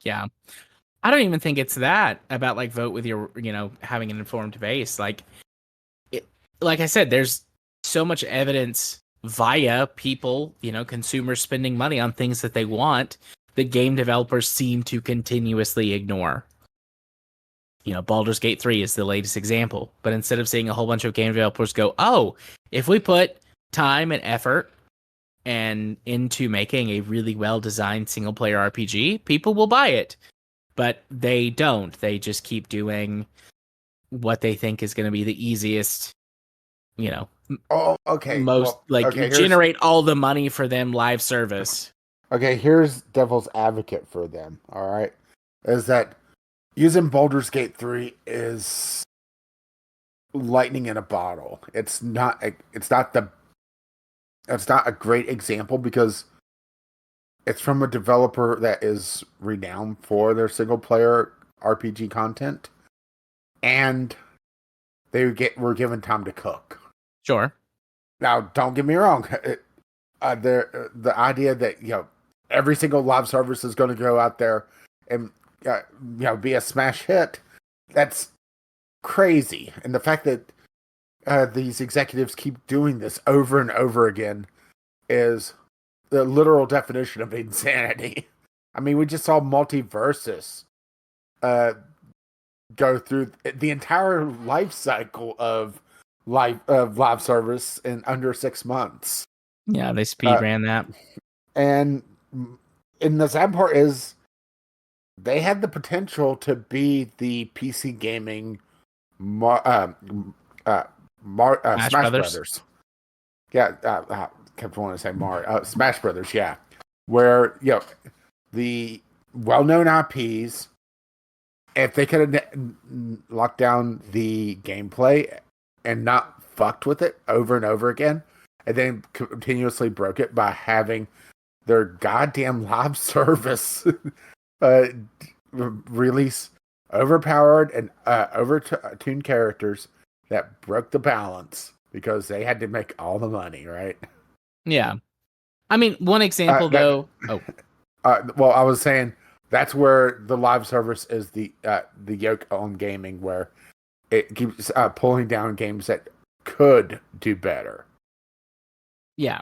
Yeah, I don't even think it's that about like vote with your having an informed base. Like I said, there's so much evidence via people, consumers spending money on things that they want that game developers seem to continuously ignore. Baldur's Gate 3 is the latest example. But instead of seeing a whole bunch of game developers go, if we put time and effort and into making a really well-designed single-player RPG, people will buy it. But they don't. They just keep doing what they think is going to be the easiest, generate all the money for them live service. Okay, here's devil's advocate for them, all right? Is that using Baldur's Gate 3 is lightning in a bottle. It's not a great example because it's from a developer that is renowned for their single player RPG content, and they were given time to cook. Sure. Now, don't get me wrong. The idea that every single live service is going to go out there and be a smash hit, that's crazy. And the fact that these executives keep doing this over and over again is the literal definition of insanity. I mean, we just saw Multiversus go through the entire life cycle of live service in under 6 months. Yeah, they speed ran that. And the sad part is they had the potential to be the PC gaming Smash Smash Brothers. Brothers. Yeah, kept wanting to say Mario. Smash Brothers, yeah. Where, the well-known IPs, if they could have locked down the gameplay and not fucked with it over and over again, and then continuously broke it by having their goddamn live service release overpowered and overtuned characters that broke the balance because they had to make all the money, right? Yeah. I mean, one example though. Well, I was saying that's where the live service is the yoke on gaming, where it keeps pulling down games that could do better. Yeah.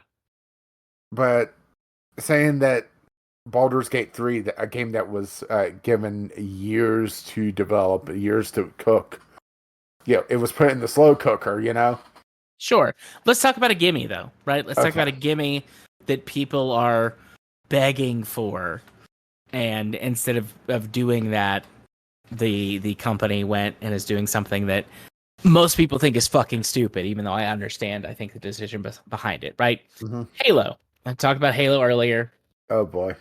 But saying that Baldur's Gate 3, a game that was given years to develop, years to cook, it was put in the slow cooker, Sure. Let's talk about a gimme though, right? Let's talk about a gimme that people are begging for, and instead of doing that, the company went and is doing something that most people think is fucking stupid, even though I understand, I think, the decision behind it, right? Mm-hmm. Halo. I talked about Halo earlier. Oh boy.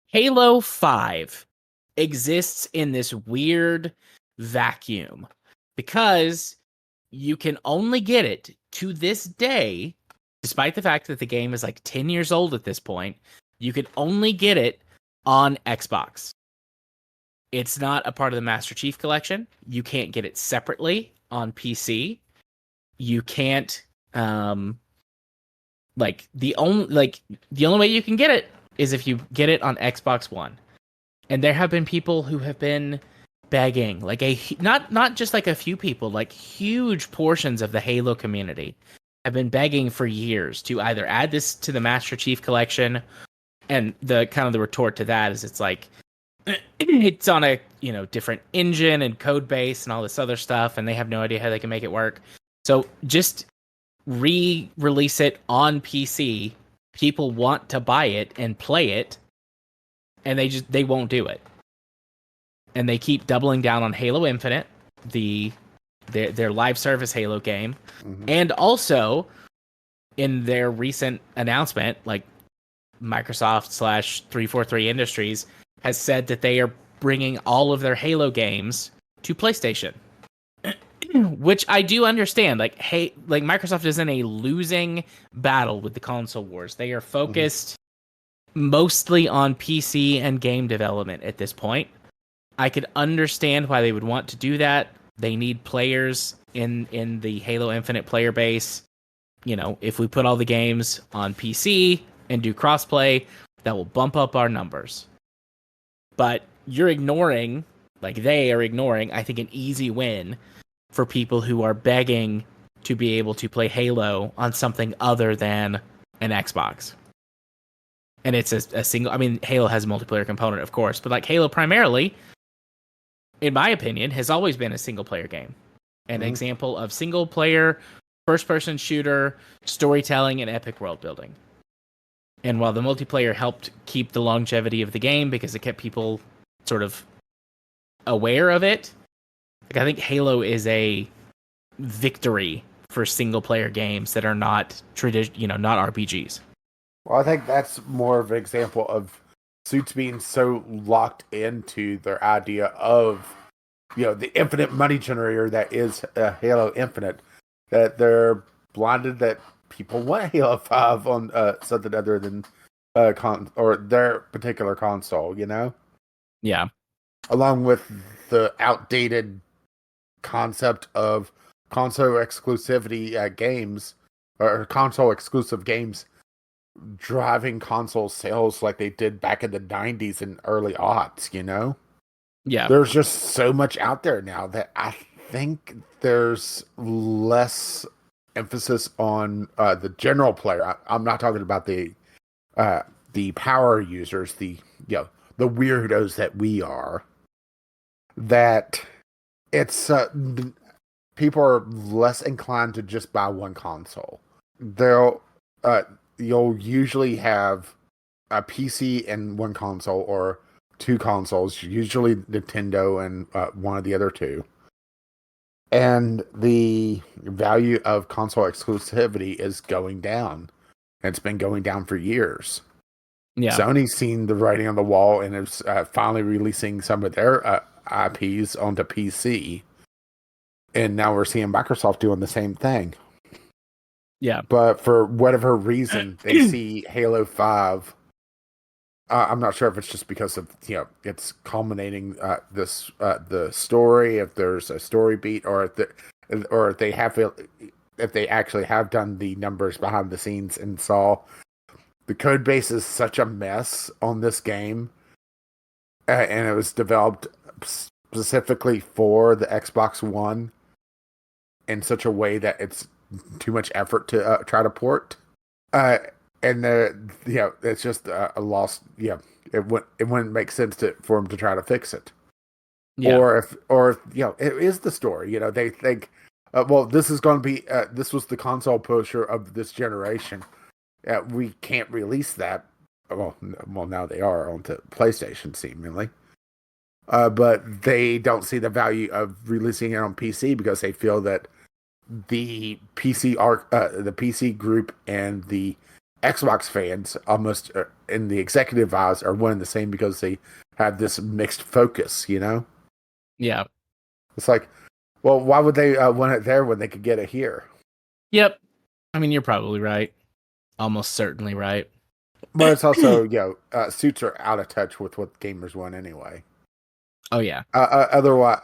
Halo 5 exists in this weird vacuum because you can only get it to this day, despite the fact that the game is like 10 years old at this point. You can only get it on Xbox. It's not a part of the Master Chief Collection. You can't get it separately on PC. You can't the only way you can get it is if you get it on Xbox One. And there have been people who have been begging, like not just like a few people, like huge portions of the Halo community have been begging for years to either add this to the Master Chief Collection. And the kind of the retort to that is it's like it's on a different engine and code base and all this other stuff, and they have no idea how they can make it work. So just re-release it on PC. People want to buy it and play it, and they won't do it. And they keep doubling down on Halo Infinite, their live service Halo game, and also in their recent announcement, like Microsoft / 343 Industries has said that they are bringing all of their Halo games to PlayStation, which I do understand. Like Microsoft is in a losing battle with the console wars. They are focused mostly on PC and game development at this point. I could understand why they would want to do that. They need players in the Halo Infinite player base. If we put all the games on PC and do crossplay, that will bump up our numbers. But they are ignoring, I think, an easy win for people who are begging to be able to play Halo on something other than an Xbox. And it's a single, Halo has a multiplayer component, of course, but like Halo primarily, in my opinion, has always been a single player game. An example of single player, first person shooter, storytelling, and epic world building. And while the multiplayer helped keep the longevity of the game because it kept people sort of aware of it, I think Halo is a victory for single player games that are not not RPGs. Well, I think that's more of an example of Suits being so locked into their idea of the infinite money generator that is Halo Infinite, that they're blinded that people want Halo 5 on something other than or their particular console, Yeah. Along with the outdated concept of console exclusivity games, or console exclusive games driving console sales like they did back in the 90s and early aughts, Yeah. There's just so much out there now that I think there's less emphasis on the general player. I'm not talking about the power users, the weirdos that we are. That it's people are less inclined to just buy one console. They'll you'll usually have a PC and one console, or two consoles, usually Nintendo and one of the other two. And the value of console exclusivity is going down. It's been going down for years. Yeah. Sony's seen the writing on the wall and is finally releasing some of their IPs onto PC. And now we're seeing Microsoft doing the same thing. Yeah. But for whatever reason, they see Halo 5. I'm not sure if it's just because of, it's culminating the story, if there's a story beat, or if they have if they actually have done the numbers behind the scenes and saw the code base is such a mess on this game, and it was developed specifically for the Xbox One in such a way that it's too much effort to try to port. And it's just a loss. Yeah, it wouldn't make sense for them to try to fix it. Yeah. Or if it is the story. They think, well, this is going to be this was the console pusher of this generation. We can't release that. Well, now they are onto PlayStation seemingly. But they don't see the value of releasing it on PC because they feel that the PC group and the Xbox fans almost in the executive eyes are one and the same because they have this mixed focus, Yeah. It's like, well, why would they want it there when they could get it here? Yep. I mean, you're probably right. Almost certainly right. But it's also, suits are out of touch with what gamers want anyway. Oh, yeah. Otherwise,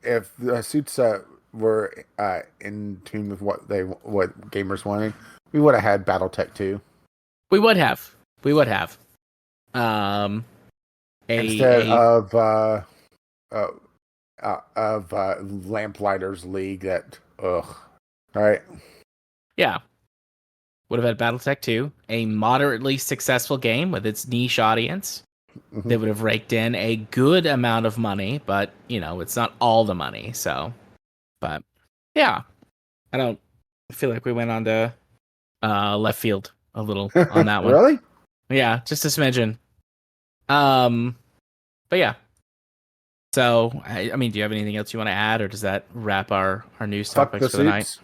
if the suits were in tune with what gamers wanted, we would have had BattleTech 2. We would have. Instead of Lamplighters League. That right? Yeah. Would have had BattleTech 2, a moderately successful game with its niche audience. Mm-hmm. They would have raked in a good amount of money, but it's not all the money. So, but yeah, I feel like we went on to left field a little on that one. Really? Yeah, just a smidgen. But yeah. So, I mean, do you have anything else you want to add, or does that wrap our news topics for the night?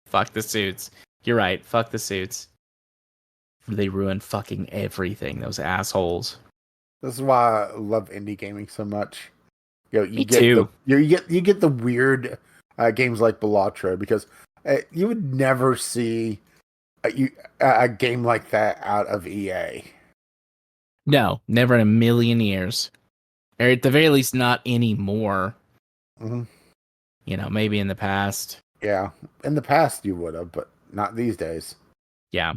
Fuck the suits. You're right. Fuck the suits. They ruin fucking everything. Those assholes. This is why I love indie gaming so much. You Me get too. you get the weird games like Baldur, because you would never see a game like that out of EA. No, never in a million years. Or at the very least, not anymore. Mm-hmm. Maybe in the past. Yeah, in the past you would have, but not these days. Yeah.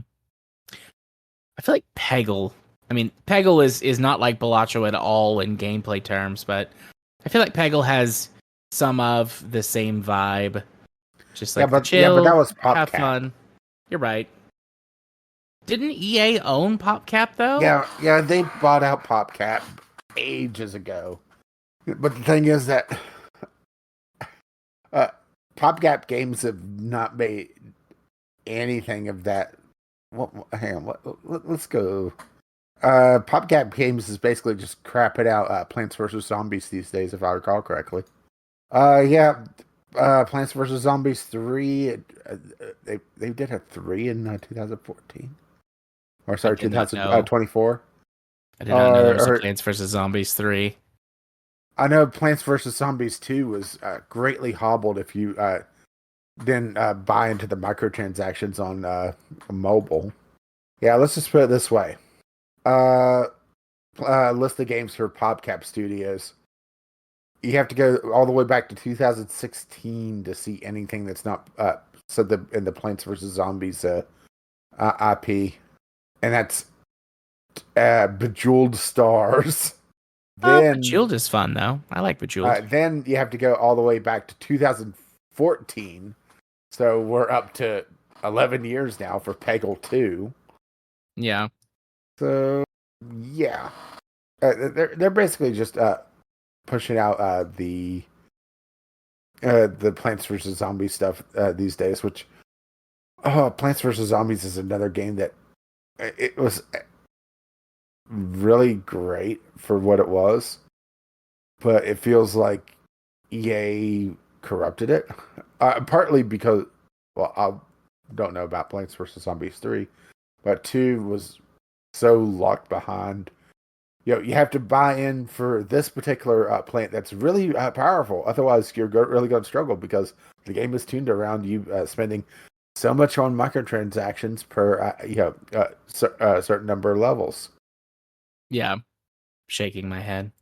I feel like Peggle. I mean, Peggle is not like Baldur at all in gameplay terms, but I feel like Peggle has some of the same vibe. Just like but chill, that was PopCap. have fun. You're right. Didn't EA own PopCap though? Yeah, they bought out PopCap ages ago. But the thing is that PopCap games have not made anything of that. Hang on, let's go. PopCap games is basically just crapping out Plants vs Zombies these days, if I recall correctly. Plants vs Zombies 3. They did a 3 in 2014, or sorry, 2024. I did not know there was a Plants vs Zombies 3. I know Plants vs Zombies 2 was greatly hobbled if you didn't buy into the microtransactions on mobile. Yeah, let's just put it this way. List of games for PopCap Studios. You have to go all the way back to 2016 to see anything that's not in the Plants vs Zombies IP, and that's Bejeweled Stars. Bejeweled is fun though. I like Bejeweled. Then you have to go all the way back to 2014. So we're up to 11 years now for Peggle 2. Yeah. So yeah, they're basically just pushing out the the Plants vs Zombies stuff these days. Which Plants vs Zombies is another game that it was really great for what it was, but it feels like EA corrupted it. Partly because, well, I don't know about Plants vs Zombies 3, but 2 was so locked behind. You have to buy in for this particular plant that's really powerful. Otherwise, you're really going to struggle because the game is tuned around you spending so much on microtransactions per certain number of levels. Yeah, shaking my head.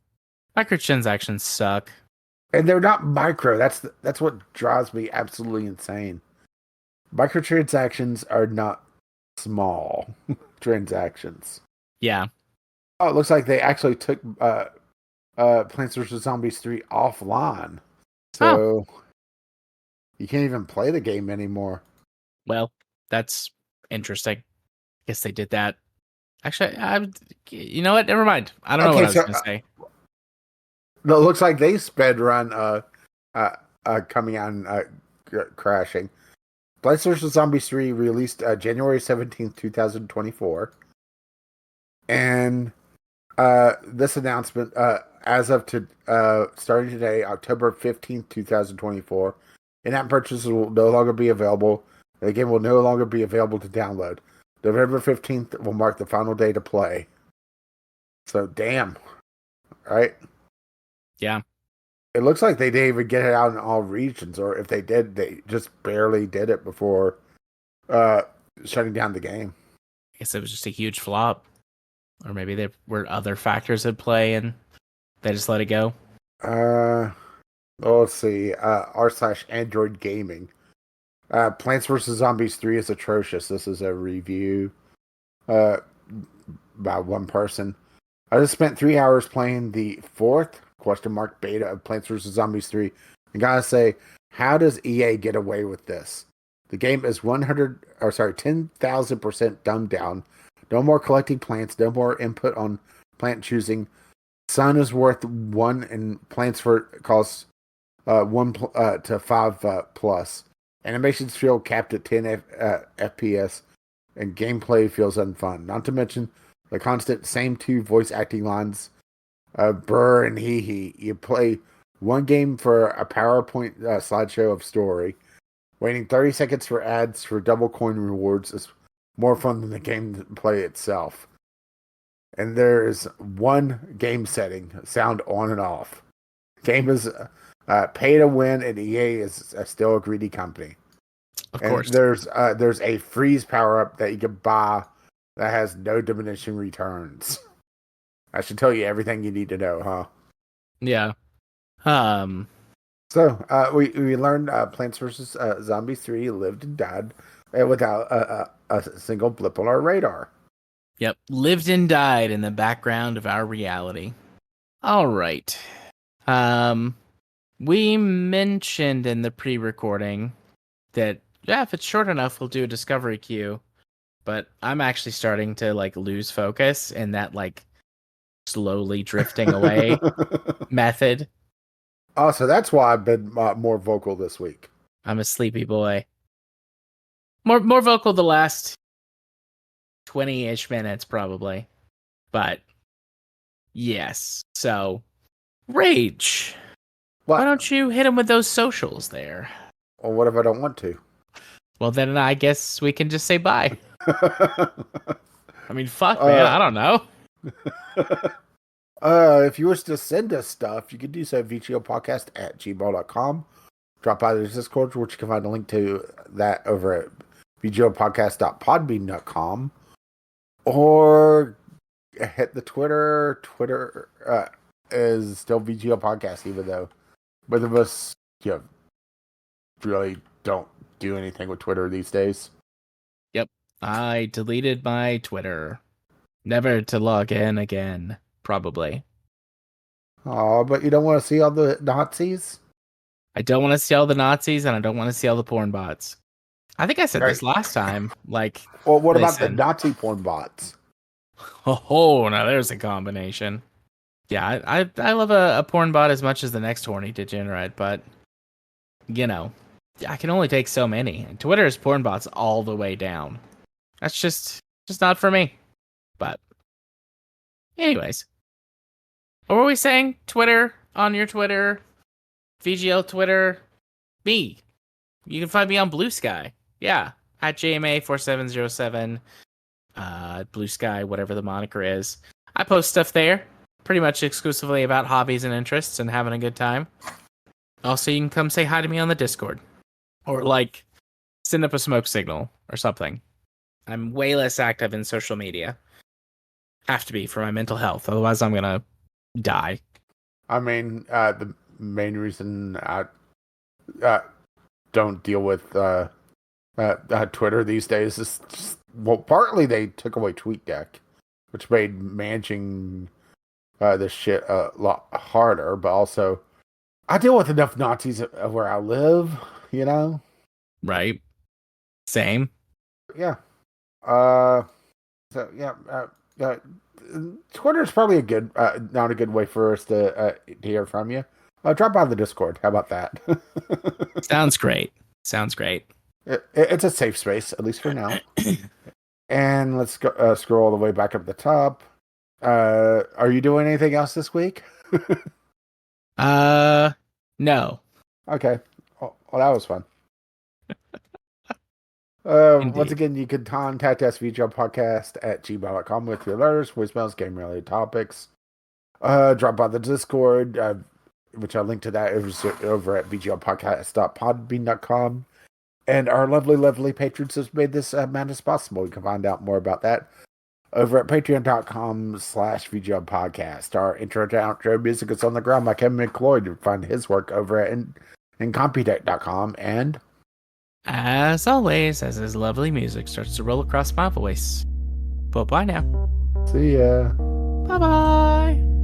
Microtransactions suck. And they're not micro. That's what drives me absolutely insane. Microtransactions are not small transactions. Yeah. Oh, it looks like they actually took Plants vs Zombies 3 offline, Oh, so you can't even play the game anymore. well, that's interesting. Guess they did that. Actually, you know what? Never mind. I don't know what Okay, I was so going to say. no, it looks like they sped run coming out and crashing. Plants vs Zombies 3 released January 17th, 2024, and this announcement, as of starting today, October 15th, 2024, in-app purchases will no longer be available. The game will no longer be available to download. November 15th will mark the final day to play. So, damn. Right? Yeah. It looks like they didn't even get it out in all regions, or if they did, they just barely did it before uh, shutting down the game. I guess it was just a huge flop. Or maybe there were other factors at play and they just let it go. Let's see. R/Android Gaming. Plants vs. Zombies 3 is atrocious. This is a review uh, by one person. I just spent 3 hours playing the fourth question mark beta of Plants vs. Zombies 3. And gotta say, how does EA get away with this? The game is 10,000% dumbed down. No more collecting plants, no more input on plant choosing. Sun is worth 1 and plants for costs 1 to 5 plus. Animations feel capped at 10 FPS, and gameplay feels unfun. Not to mention the constant same two voice acting lines, brr and hee hee. You play one game for a PowerPoint slideshow of story. Waiting 30 seconds for ads for double coin rewards is more fun than the gameplay itself. And there is one game setting, sound on and off. Game is pay to win, and EA is still a greedy company. Of And course. there's a freeze power up that you can buy that has no diminishing returns. I should tell you everything you need to know, huh? Yeah. So we learned Plants vs Zombies 3 lived and died without a single blip on our radar. Yep. Lived and died in the background of our reality. All right. We mentioned in the pre-recording that if it's short enough, we'll do a discovery queue. But I'm actually starting to lose focus in that slowly drifting away method. Oh, so that's why I've been more vocal this week. I'm a sleepy boy. More vocal the last 20-ish minutes probably. But yes. So Rage. What? Why don't you hit him with those socials there? Well, what if I don't want to? Well, then I guess we can just say bye. I mean, fuck, man. I don't know. If you wish to send us stuff, you can do so at vglpodcast@gmail.com. Drop by the Discord, which you can find a link to that over at vglpodcast.podbean.com. Or hit the Twitter. Twitter is still VGL Podcast, even though both of us really don't do anything with Twitter these days. Yep. I deleted my Twitter. Never to log in again, probably. Oh, but you don't want to see all the Nazis? I don't want to see all the Nazis and I don't want to see all the porn bots. I think I said this last time. Well, what about the listen. Nazi porn bots? Oh, now there's a combination. Yeah, I love a porn bot as much as the next horny degenerate, but I can only take so many. And Twitter's porn bots all the way down. That's just not for me. But anyways, what were we saying? Twitter, on your Twitter, VGL Twitter, me. You can find me on Blue Sky. Yeah, at JMA4707, Blue Sky, whatever the moniker is. I post stuff there, pretty much exclusively about hobbies and interests and having a good time. Also, you can come say hi to me on the Discord. Or, like, send up a smoke signal or something. I'm way less active in social media. Have to be for my mental health, otherwise I'm gonna die. I mean, the main reason I don't deal with Twitter these days is just, well, partly they took away TweetDeck, which made managing this shit a lot harder, but also I deal with enough Nazis where I live, you know? Right. Same. Yeah. So yeah, Twitter's probably a good, not a good way for us to hear from you. Drop by the Discord. How about that? Sounds great. Sounds great. It's a safe space, at least for now. And let's go scroll all the way back up the top. Are you doing anything else this week? No. Okay. Well, that was fun. Once again, you can contact us vglpodcast@gmail.com with your letters, voicemails, game-related topics. Drop by the Discord, which I'll link to that over at vglpodcast.podbean.com. And our lovely patrons have made this madness possible. You can find out more about that over at patreon.com/VGL podcast. Our intro to outro music is on the ground by Kevin McLeod. You can find his work over at incompetech.com. And as always, as his lovely music starts to roll across my voice. Bye-bye now. see ya. Bye-bye.